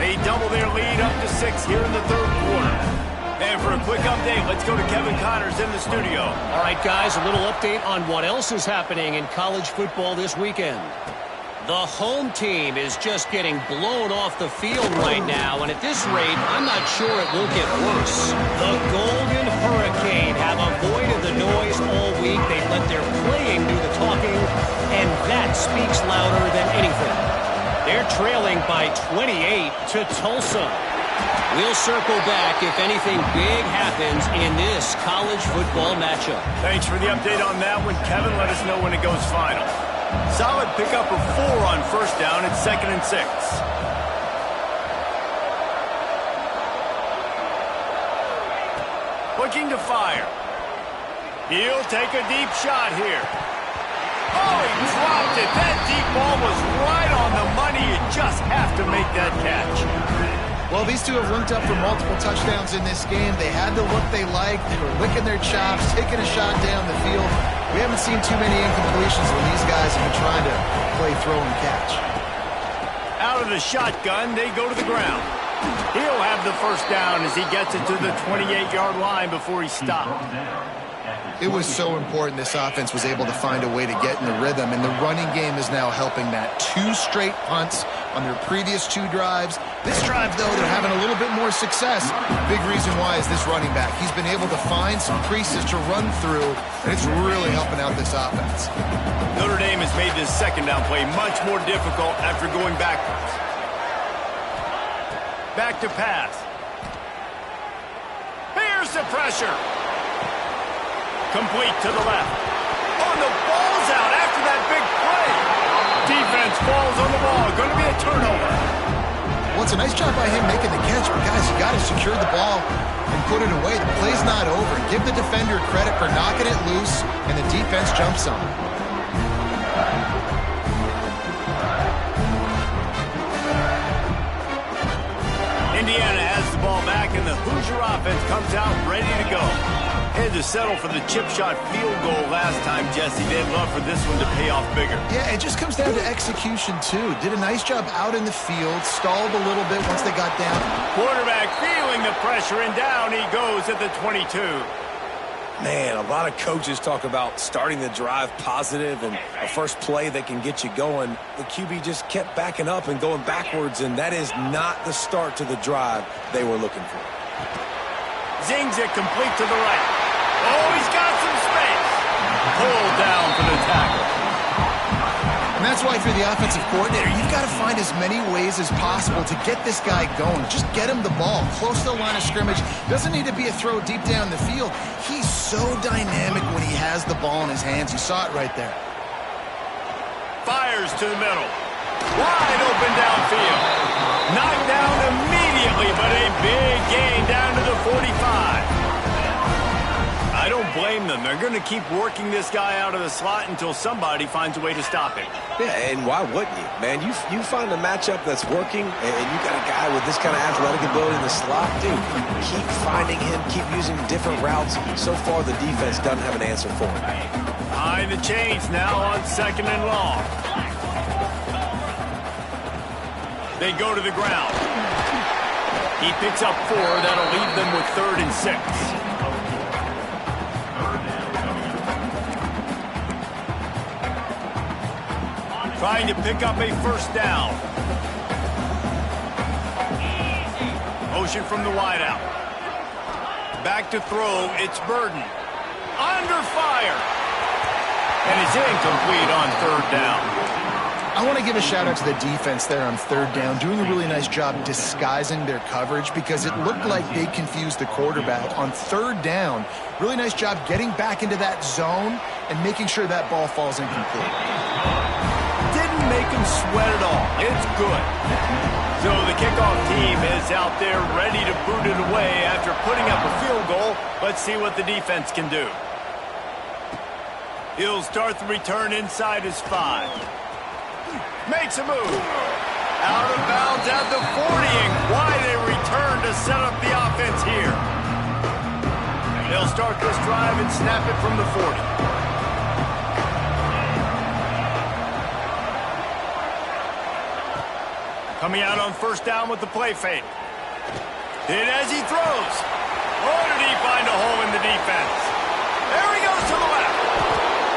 They double their lead up to 6 here in the 3rd quarter. And for a quick update, let's go to Kevin Connors in the studio. All right, guys, a little update on what else is happening in college football this weekend. The home team is just getting blown off the field right now, and at this rate, I'm not sure it won't get worse. The Golden Hurricane have avoided the noise all week. They let their playing do the talking, and that speaks louder than anything. They're trailing by 28 to Tulsa. We'll circle back if anything big happens in this college football matchup. Thanks for the update on that one, Kevin. Let us know when it goes final. Solid pickup of 4 on first down. It's 2nd and 6. Looking to fire. He'll take a deep shot here. Oh, he dropped it. That deep ball was right on the money. You just have to make that catch. Well, these two have linked up for multiple touchdowns in this game. They had the look they liked. They were licking their chops, taking a shot down the field. We haven't seen too many incompletions when these guys have been trying to play throw and catch. Out of the shotgun, they go to the ground. He'll have the first down as he gets it to the 28-yard line before he stopped. It was so important this offense was able to find a way to get in the rhythm, and the running game is now helping that. 2 straight punts on their previous 2 drives. This drive, though, they're having a little bit more success. Big reason why is this running back. He's been able to find some creases to run through, and it's really helping out this offense. Notre Dame has made this second down play much more difficult after going backwards. Back to pass. Here's the pressure. Complete to the left. Oh, the ball's out after that big play. Defense falls on the ball. Going to be a turnover. Well, it's a nice job by him making the catch, but guys, you got to secure the ball and put it away. The play's not over. Give the defender credit for knocking it loose, and the defense jumps on it. Indiana has the ball back, and the Hoosier offense comes out ready to go. Had to settle for the chip shot field goal last time, Jesse. They'd love for this one to pay off bigger. Yeah, it just comes down to execution, too. Did a nice job out in the field, stalled a little bit once they got down. Quarterback feeling the pressure, and down he goes at the 22. Man, a lot of coaches talk about starting the drive positive and a first play that can get you going. The QB just kept backing up and going backwards, and that is not the start to the drive they were looking for. Zings it complete to the right. Oh, he's got some space. Pulled down for the tackle. And that's why, if you're the offensive coordinator, you've got to find as many ways as possible to get this guy going. Just get him the ball close to the line of scrimmage. Doesn't need to be a throw deep down the field. He's so dynamic when he has the ball in his hands. You saw it right there. Fires to the middle. Wide open downfield. Knocked down immediately, but a big gain down to the 45. I don't blame them. They're going to keep working this guy out of the slot until somebody finds a way to stop him. Yeah, and why wouldn't you? Man, you find a matchup that's working, and you got a guy with this kind of athletic ability in the slot, dude, keep finding him, keep using different routes. So far, the defense doesn't have an answer for him. Behind the chains now on 2nd and long. They go to the ground. He picks up 4. That'll leave them with 3rd and 6. Trying to pick up a first down. Motion from the wideout. Back to throw. It's Burden. Under fire. And it's incomplete on 3rd down. I want to give a shout-out to the defense there on 3rd down, doing a really nice job disguising their coverage because it looked like they confused the quarterback. On 3rd down, really nice job getting back into that zone and making sure that ball falls incomplete. Didn't make him sweat at all. It's good. So the kickoff team is out there ready to boot it away after putting up a field goal. Let's see what the defense can do. He'll start the return inside his 5. Makes a move. Out of bounds at the 40, and quite a return to set up the offense here. They'll start this drive and snap it from the 40. Coming out on 1st down with the play fake. Hit as he throws. Oh, did he find a hole in the defense? There he goes to the left.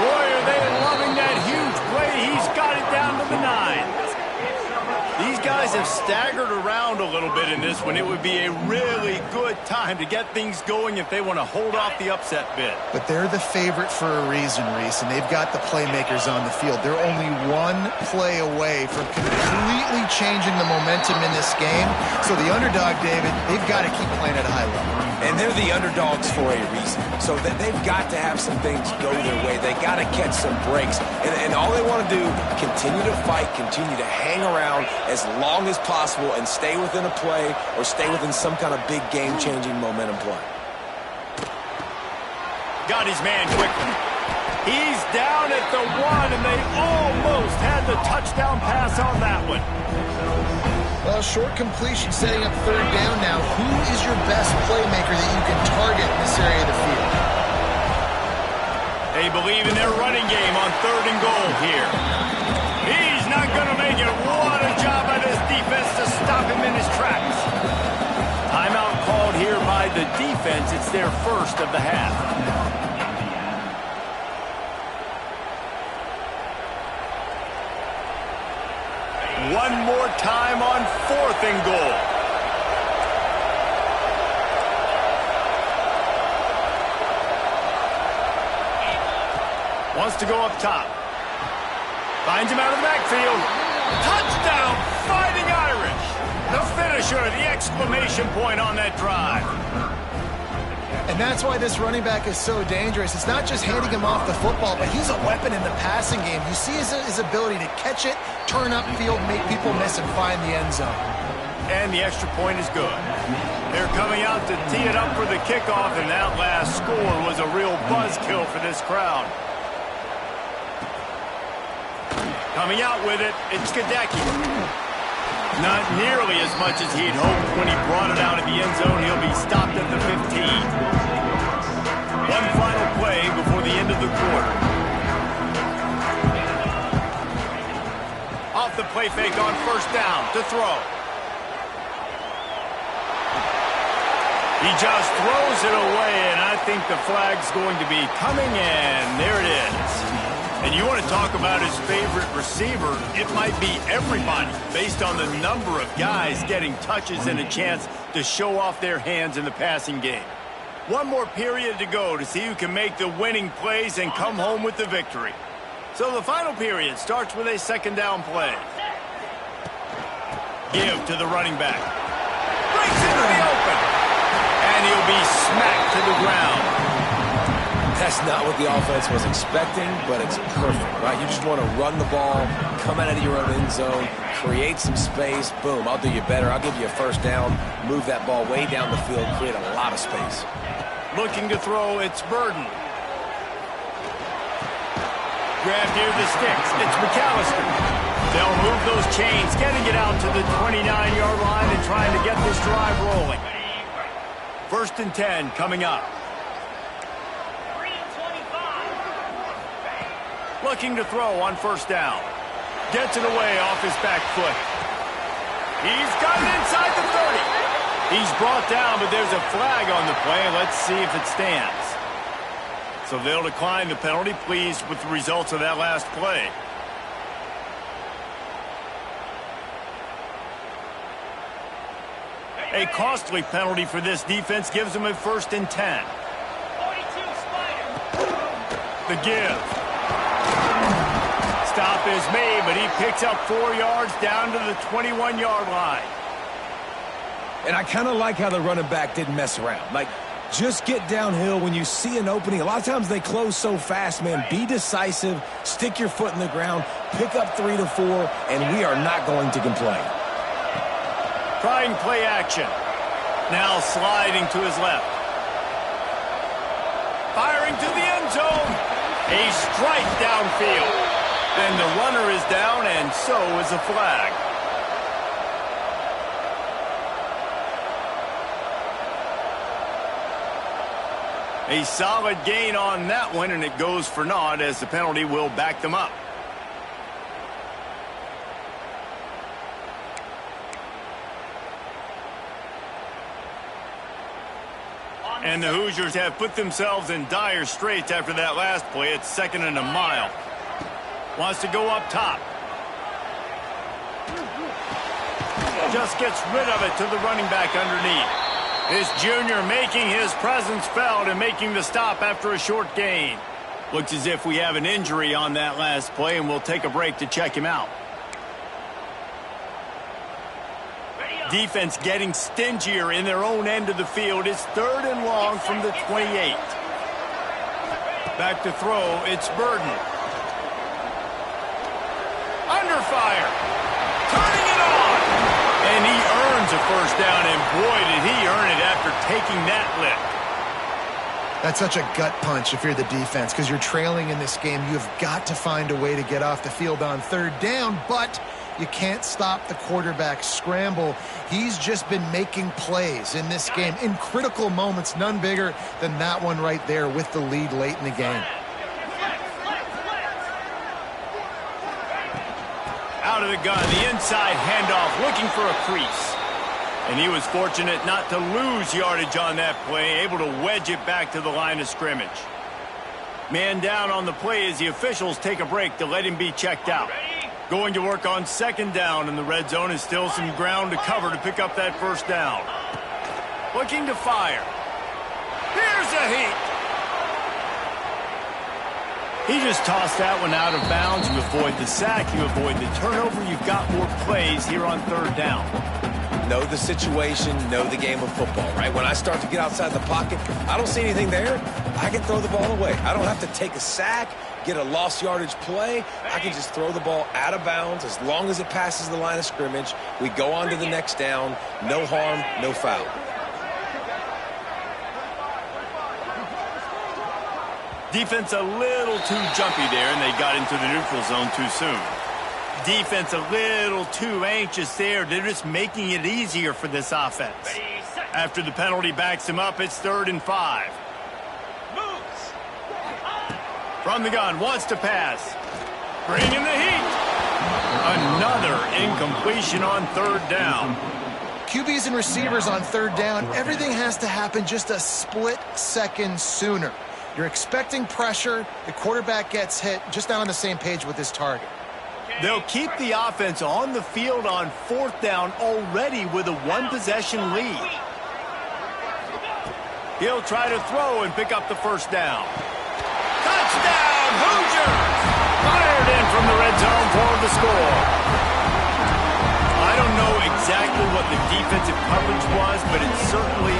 Boy, are they loving that huge play. He's got it down to the 9. These guys have staggered around around a little bit in this one. It would be a really good time to get things going if they want to hold off the upset bid. But they're the favorite for a reason, Reese, and they've got the playmakers on the field. They're only one play away from completely changing the momentum in this game. So the underdog, David, they've got to keep playing at a high level. And they're the underdogs for a reason. So they've got to have some things go their way. They got to catch some breaks. And all they want to do, continue to fight, continue to hang around as long as possible and stay within a play or stay within some kind of big game-changing momentum play. Got his man quickly. He's down at the 1, and they almost had the touchdown pass on that one. Well, short completion setting up third down now. Who is your best playmaker that you can target in this area of the field? They believe in their running game on 3rd and goal here. He's not going to make it. What a job by this defense to stop him in his tracks. Timeout called here by the defense. It's their first of the half. One more time on 4th and goal. Wants to go up top. Finds him out of the backfield. Touchdown, Fighting Irish. The finisher, the exclamation point on that drive. And that's why this running back is so dangerous. It's not just handing him off the football, but he's a weapon in the passing game. You see his ability to catch it, turn upfield, make people miss, and find the end zone. And the extra point is good. They're coming out to tee it up for the kickoff, and that last score was a real buzzkill for this crowd. Coming out with it, it's Gadecki. Not nearly as much as he'd hoped when he brought it out of the end zone. He'll be stopped at the 15. One final play before the end of the quarter. Off the play fake on 1st down to throw. He just throws it away, and I think the flag's going to be coming, and there it is. And you want to talk about his favorite receiver, it might be everybody based on the number of guys getting touches and a chance to show off their hands in the passing game. One more period to go to see who can make the winning plays and come home with the victory. So the final period starts with a 2nd down play. Give to the running back. Breaks into the open. And he'll be smacked to the ground. That's not what the offense was expecting, but it's perfect, right? You just want to run the ball, come out of your own end zone, create some space, boom, I'll do you better. I'll give you a 1st down, move that ball way down the field, create a lot of space. Looking to throw, it's Burden. Grabbed near the sticks, it's McAllister. They'll move those chains, getting it out to the 29-yard line and trying to get this drive rolling. 1st and 10 coming up. Looking to throw on 1st down. Gets it away off his back foot. He's got it inside the 30. He's brought down, but there's a flag on the play. Let's see if it stands. So they'll decline the penalty. Pleased with the results of that last play. A costly penalty for this defense gives them a 1st and 10. The give. Stop is made, but he picks up 4 yards down to the 21-yard line. And I kind of like how the running back didn't mess around. Like, just get downhill when you see an opening. A lot of times they close so fast, man. Be decisive, stick your foot in the ground, pick up 3 to 4, and we are not going to complain. Trying play action. Now sliding to his left. Firing to the end zone. A strike downfield. Then the runner is down, and so is a flag. A solid gain on that one, and it goes for naught as the penalty will back them up. And the Hoosiers have put themselves in dire straits after that last play. It's 2nd and a mile. Wants to go up top. just gets rid of it to the running back underneath. This junior making his presence felt and making the stop after a short gain. Looks as if we have an injury on that last play, and we'll take a break to check him out. Defense getting stingier in their own end of the field. It's 3rd and long from the 28. Back to throw, it's Burden. Under fire. Turning it on. And he earns a first down, and boy, did he earn it after taking that lift. That's such a gut punch if you're the defense, because you're trailing in this game. You've got to find a way to get off the field on 3rd down, but you can't stop the quarterback scramble. He's just been making plays in this game in critical moments, none bigger than that one right there with the lead late in the game. Out of the gun, the inside handoff, looking for a crease. And he was fortunate not to lose yardage on that play, able to wedge it back to the line of scrimmage. Man down on the play as the officials take a break to let him be checked out. Going to work on 2nd down in the red zone, and still some ground to cover to pick up that first down. Looking to fire. Here's a heat. He just tossed that one out of bounds. You avoid the sack, you avoid the turnover. You've got more plays here on 3rd down. Know the situation, know the game of football, right? When I start to get outside the pocket, I don't see anything there, I can throw the ball away. I don't have to take a sack, get a lost yardage play. I can just throw the ball out of bounds as long as it passes the line of scrimmage. We go on to the next down. No harm, no foul. Defense a little too jumpy there, and they got into the neutral zone too soon. Defense a little too anxious there. They're just making it easier for this offense. After the penalty backs him up, it's 3rd and 5. From the gun, wants to pass. Bringing the heat. Another incompletion on 3rd down. QBs and receivers on 3rd down, everything has to happen just a split second sooner. You're expecting pressure, the quarterback gets hit, just not on the same page with his target. They'll keep the offense on the field on 4th down already with a 1-possession lead. He'll try to throw and pick up the first down. Touchdown, Hoosiers! Fired in from the red zone for the score. I don't know exactly what the defensive coverage was, but it certainly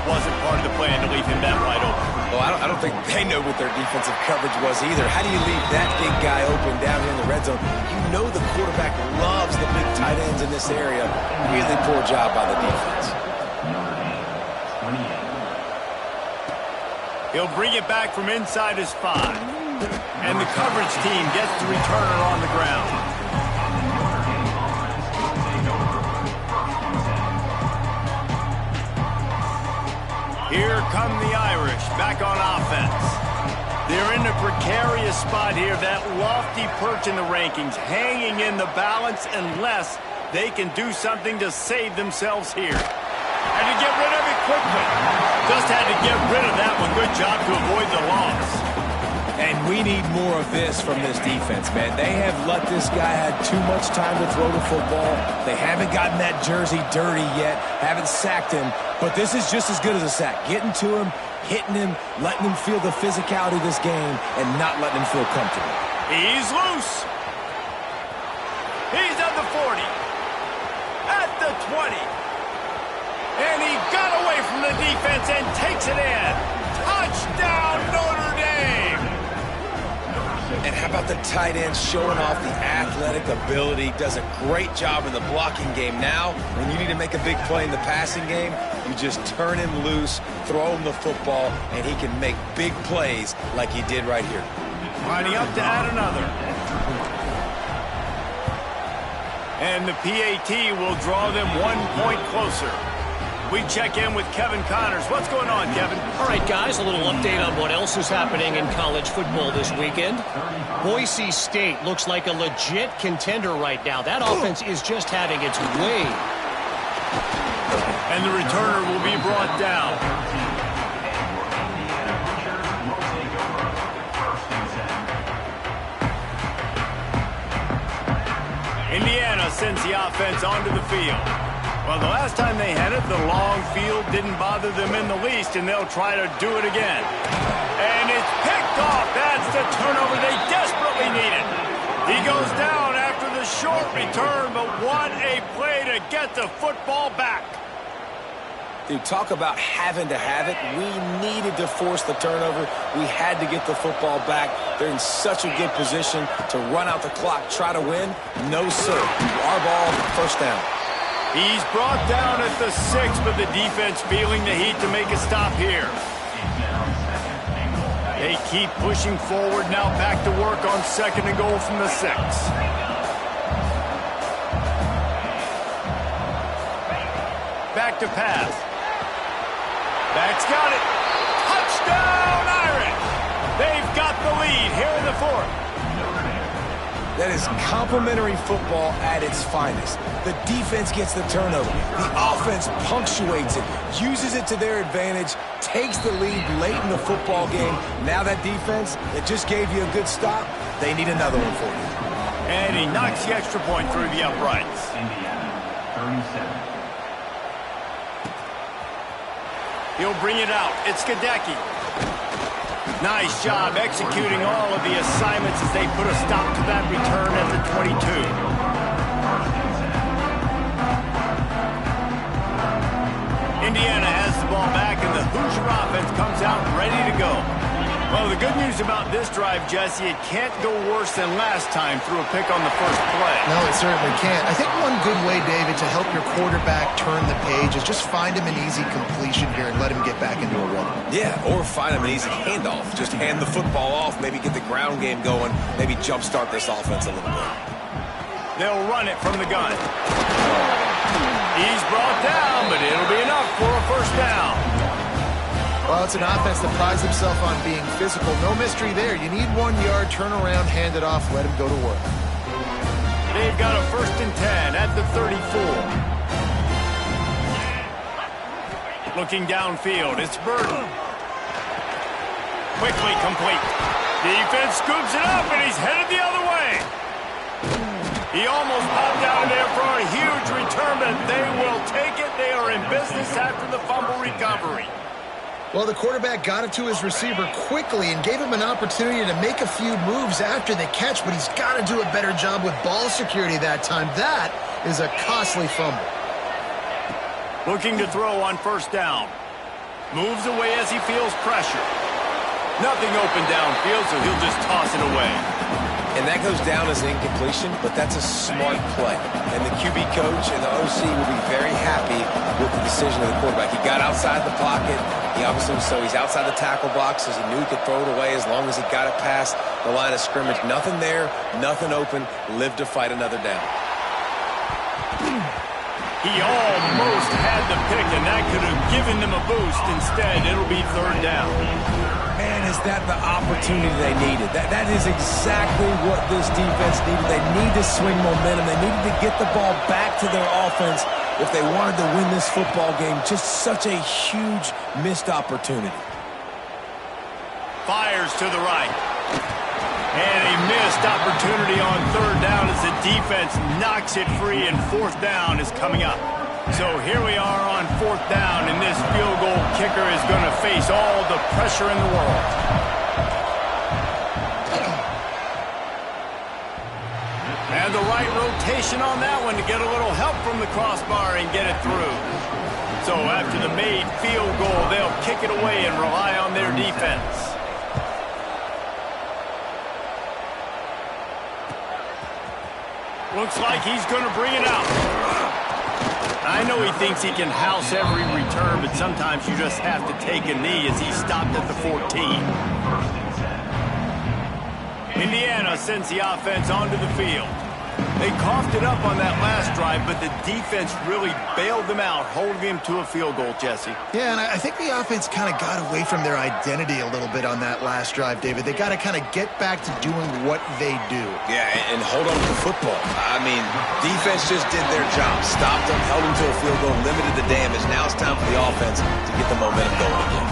wasn't part of the plan to leave him that wide open. Well, I don't think they know what their defensive coverage was either. How do you leave that big guy open down here in the red zone? You know the quarterback loves the big tight ends in this area. Really poor job by the defense. He'll bring it back from inside his 5. And the coverage team gets the returner on the ground. Here come the Irish back on offense. They're in a precarious spot here, that lofty perch in the rankings, hanging in the balance unless they can do something to save themselves here. And to get rid of it quickly. Just had to get rid of that one. Good job to avoid the loss. And we need more of this from this defense, man. They have let this guy have too much time to throw the football. They haven't gotten that jersey dirty yet, haven't sacked him. But this is just as good as a sack. Getting to him, hitting him, letting him feel the physicality of this game, and not letting him feel comfortable. He's loose. He's at the 40. At the 20. And he got away from the defense and takes it in. Touchdown, Notre Dame! And how about the tight end showing off the athletic ability? Does a great job in the blocking game. Now, when you need to make a big play in the passing game, you just turn him loose, throw him the football, and he can make big plays like he did right here. Lining up to add another. And the PAT will draw them 1 point closer. We check in with Kevin Connors. What's going on, Kevin? All right, guys, a little update on what else is happening in college football this weekend. Boise State looks like a legit contender right now. That offense is just having its way. And the returner will be brought down. Indiana sends the offense onto the field. Well, the last time they had it, the long field didn't bother them in the least, and they'll try to do it again. And it's picked off. That's the turnover they desperately needed. He goes down after the short return, but what a play to get the football back. Dude, talk about having to have it. We needed to force the turnover. We had to get the football back. They're in such a good position to run out the clock, try to win. No, sir. Our ball, first down. He's brought down at the 6, but the defense feeling the heat to make a stop here. They keep pushing forward, now back to work on 2nd and goal from the 6. Back to pass. Back's got it. Touchdown, Irish! They've got the lead here in the 4th. That is complimentary football at its finest. The defense gets the turnover. The offense punctuates it, uses it to their advantage, takes the lead late in the football game. Now that defense that just gave you a good stop, they need another one for you. And he knocks the extra point through the uprights. Indiana, 37. He'll bring it out. It's Gadecki. Nice job executing all of the assignments as they put a stop to that return at the 22. Indiana has the ball back, and the Hoosier offense comes out ready to go. Well, the good news about this drive, Jesse, it can't go worse than last time through a pick on the first play. No, it certainly can't. I think one good way, David, to help your quarterback turn the page is just find him an easy completion here and let him get back into a rhythm. Yeah, or find him an easy handoff. Just hand the football off, maybe get the ground game going, maybe jumpstart this offense a little bit. They'll run it from the gun. He's brought down, but it'll be enough for a first down. Well, it's an offense that prides themselves on being physical. No mystery there. You need 1 yard, turn around, hand it off, let him go to work. They've got a 1st and 10 at the 34. Looking downfield, it's Burton. Quickly complete. Defense scoops it up, and he's headed the other way. He almost popped out of there for a huge return, but they will take it. They are in business after the fumble recovery. Well, the quarterback got it to his receiver quickly and gave him an opportunity to make a few moves after the catch, but he's got to do a better job with ball security that time. That is a costly fumble. Looking to throw on 1st down. Moves away as he feels pressure. Nothing open downfield, so he'll just toss it away. And that goes down as an incompletion, but that's a smart play. And the QB coach and the OC will be very happy with the decision of the quarterback. He got outside the pocket. He obviously, so he's outside the tackle box, as he knew he could throw it away as long as he got it past the line of scrimmage. Nothing there, nothing open. Live to fight another down. He almost had the pick, and that could have given them a boost. Instead, it'll be 3rd down. Man, is that the opportunity they needed? That is exactly what this defense needed. They need to swing momentum. They needed to get the ball back to their offense if they wanted to win this football game. Just such a huge missed opportunity. Fires to the right. And a missed opportunity on 3rd down as the defense knocks it free, and 4th down is coming up. So here we are on 4th down, and this field goal kicker is going to face all the pressure in the world. And the right rotation on that one to get a little help from the crossbar and get it through. So after the made field goal, they'll kick it away and rely on their defense. Looks like he's going to bring it out. I know he thinks he can house every return, but sometimes you just have to take a knee as he stopped at the 14. Indiana sends the offense onto the field. They coughed it up on that last drive, but the defense really bailed them out, holding him to a field goal, Jesse. Yeah, and I think the offense kind of got away from their identity a little bit on that last drive, David. They got to kind of get back to doing what they do. Yeah, and hold on to the football. I mean, defense just did their job. Stopped them, held them to a field goal, limited the damage. Now it's time for the offense to get the momentum going again.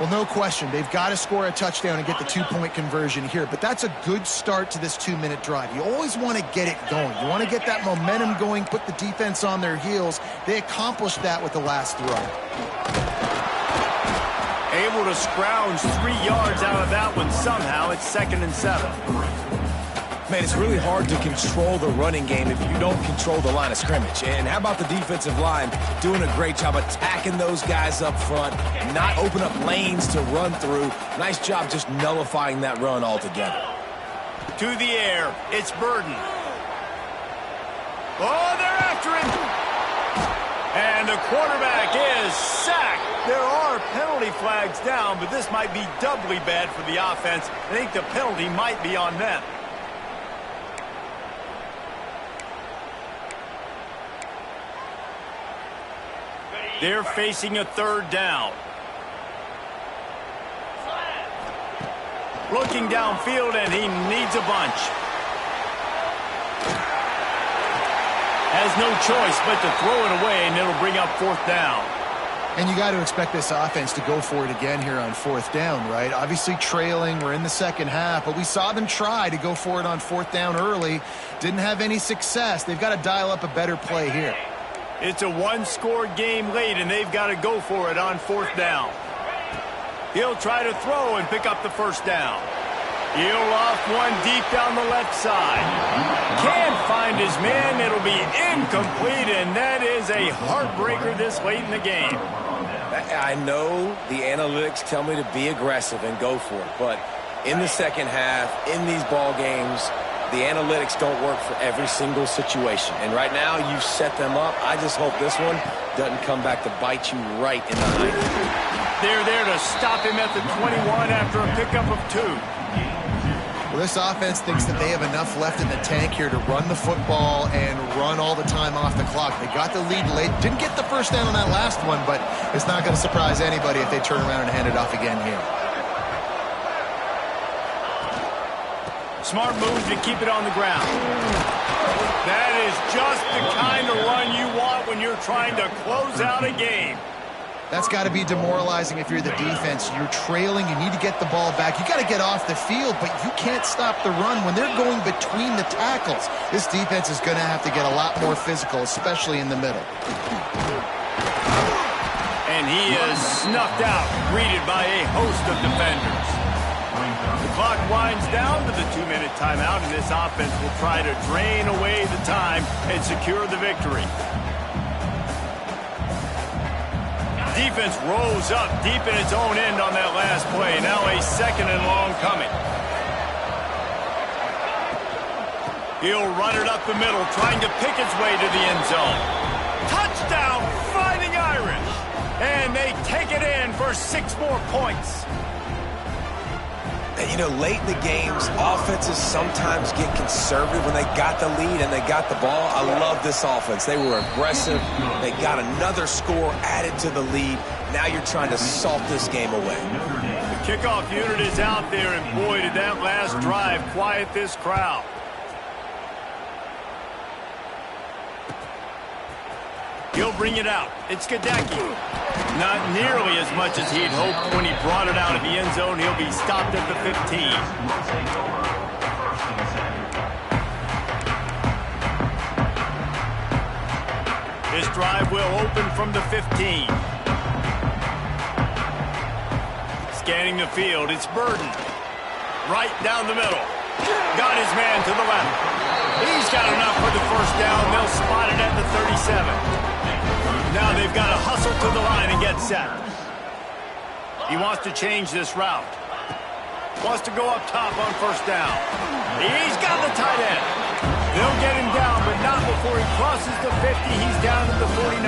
Well, no question. They've got to score a touchdown and get the two-point conversion here. But that's a good start to this 2-minute drive. You always want to get it going. You want to get that momentum going, put the defense on their heels. They accomplished that with the last throw. Able to scrounge 3 yards out of that one somehow. It's 2nd and 7. Man, it's really hard to control the running game if you don't control the line of scrimmage. And how about the defensive line doing a great job attacking those guys up front, not open up lanes to run through. Nice job just nullifying that run altogether. To the air, it's Burden. Oh, they're after him. And the quarterback is sacked. There are penalty flags down, but this might be doubly bad for the offense. I think the penalty might be on them. They're facing a 3rd down. Looking downfield, and he needs a bunch. Has no choice but to throw it away, and it'll bring up 4th down. And you got to expect this offense to go for it again here on 4th down, right? Obviously trailing, we're in the second half, but we saw them try to go for it on 4th down early. Didn't have any success. They've got to dial up a better play here. It's a 1-score game late, and they've got to go for it on 4th down. He'll try to throw and pick up the 1st down. He'll off one deep down the left side. Can't find his man. It'll be incomplete, and that is a heartbreaker this late in the game. I know the analytics tell me to be aggressive and go for it, but in the second half, in these ball games, the analytics don't work for every single situation. And right now, you set them up. I just hope this one doesn't come back to bite you right in the eye. They're there to stop him at the 21 after a pickup of 2. Well, this offense thinks that they have enough left in the tank here to run the football and run all the time off the clock. They got the lead late. Didn't get the 1st down on that last one, but it's not going to surprise anybody if they turn around and hand it off again here. Smart move to keep it on the ground. That is just the kind of run you want when you're trying to close out a game. That's got to be demoralizing if you're the defense. You're trailing. You need to get the ball back. You got to get off the field, but you can't stop the run when they're going between the tackles. This defense is going to have to get a lot more physical, especially in the middle. And he is snuffed out, greeted by a host of defenders. The clock winds down to the 2-minute timeout, and this offense will try to drain away the time and secure the victory. Defense rolls up deep in its own end on that last play. Now a 2nd and long coming. He'll run it up the middle, trying to pick its way to the end zone. Touchdown, Fighting Irish! And they take it in for 6 more points. You know, late in the games, offenses sometimes get conservative when they got the lead and they got the ball. I love this offense. They were aggressive. They got another score added to the lead. Now you're trying to salt this game away. The kickoff unit is out there, and boy, did that last drive quiet this crowd. He'll bring it out. It's Gadecki. Not nearly as much as he'd hoped when he brought it out of the end zone. He'll be stopped at the 15. This drive will open from the 15. Scanning the field, it's Burden. Right down the middle. Got his man to the left. He's got enough for the 1st down. They'll spot it at the 37. Now they've got to hustle to the line and get set. He wants to change this route. Wants to go up top on 1st down. He's got the tight end. They'll get him down, but not before he crosses the 50. He's down to the 49.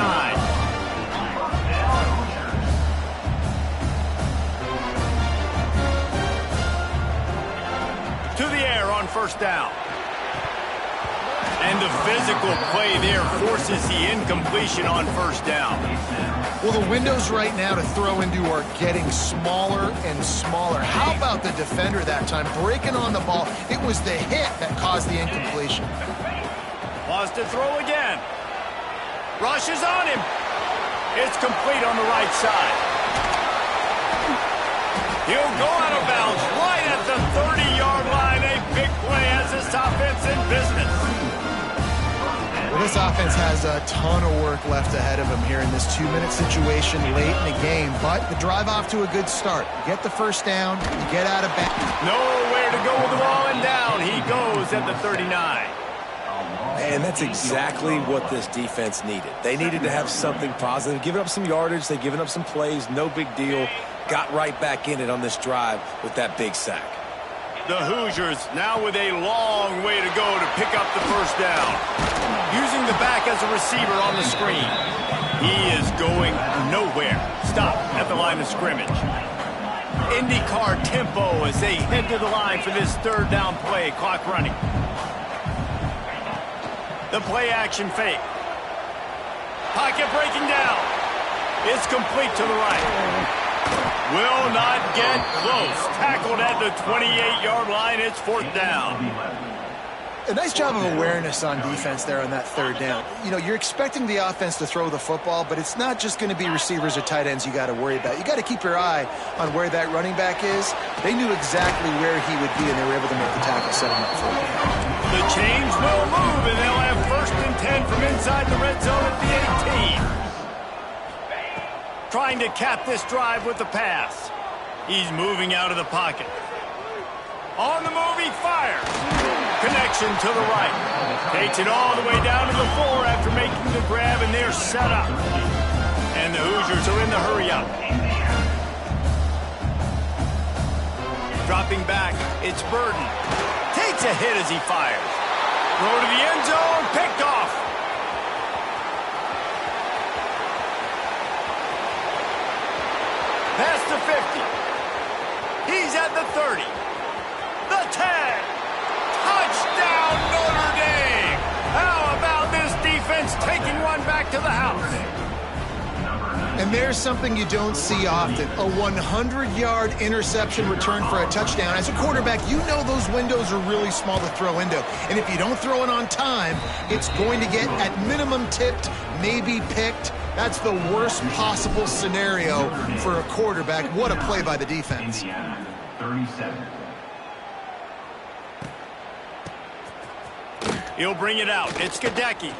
To the air on 1st down. And the physical play there forces the incompletion on 1st down. Well, the windows right now to throw into are getting smaller and smaller. How about the defender that time breaking on the ball? It was the hit that caused the incompletion. Wants to throw again. Rushes on him. It's complete on the right side. He'll go out of bounds right at the 30-yard line. A big play as this offense in business. Well, this offense has a ton of work left ahead of them here in this 2-minute situation late in the game. But the drive off to a good start. You get the first down, you get out of bounds. Nowhere to go with the ball, and down he goes at the 39. And that's exactly what this defense needed. They needed to have something positive. Giving up some yardage, they've given up some plays, no big deal. Got right back in it on this drive with that big sack. The Hoosiers now with a long way to go to pick up the first down. Using the back as a receiver on the screen. He is going nowhere. Stop at the line of scrimmage. IndyCar tempo as they head to the line for this third down play. Clock running. The play action fake. Pocket breaking down. It's complete to the right. Will not get close. Tackled at the 28-yard line. It's fourth down. A nice job of awareness on defense there on that third down. You know, you're expecting the offense to throw the football, but it's not just going to be receivers or tight ends you got to worry about. You got to keep your eye on where that running back is. They knew exactly where he would be, and they were able to make the tackle, set him up for it. The chains will move, and they'll have first and 10 from inside the red zone at the 18. Trying to cap this drive with the pass. He's moving out of the pocket. On the move, he fires. Connection to the right. Takes it all the way down to the 4 after making the grab, and they're set up. And the Hoosiers are in the hurry up. Dropping back, it's Burden. Takes a hit as he fires. Throw to the end zone, picked off. Past the 50. He's at the 30. The 10. Touchdown, Notre Dame. How about this defense taking one back to the house? And there's something you don't see often, a 100-yard interception return for a touchdown. As a quarterback, you know those windows are really small to throw into. And if you don't throw it on time, it's going to get at minimum tipped, maybe picked. That's the worst possible scenario for a quarterback. What a play by the defense. 37. He'll bring it out. It's Gadecki.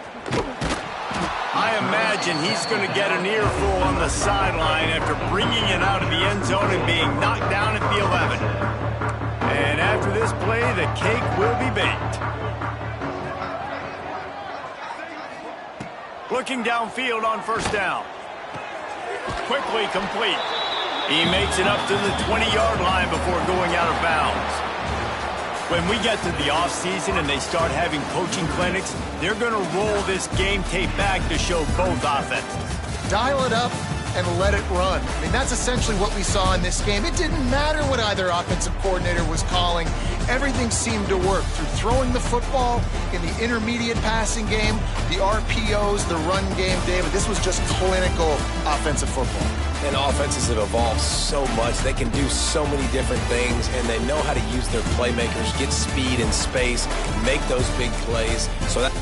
I imagine he's going to get an earful on the sideline after bringing it out of the end zone and being knocked down at the 11. And after this play, the cake will be baked. Looking downfield on first down. Quickly complete. He makes it up to the 20-yard line before going out of bounds. When we get to the offseason and they start having coaching clinics, they're going to roll this game tape back to show both offenses. Dial it up and let it run. I mean, that's essentially what we saw in this game. It didn't matter what either offensive coordinator was calling. Everything seemed to work through throwing the football in the intermediate passing game, the RPOs, the run game, David. This was just clinical offensive football. And offenses have evolved so much. They can do so many different things, and they know how to use their playmakers, get speed and space, make those big plays. So that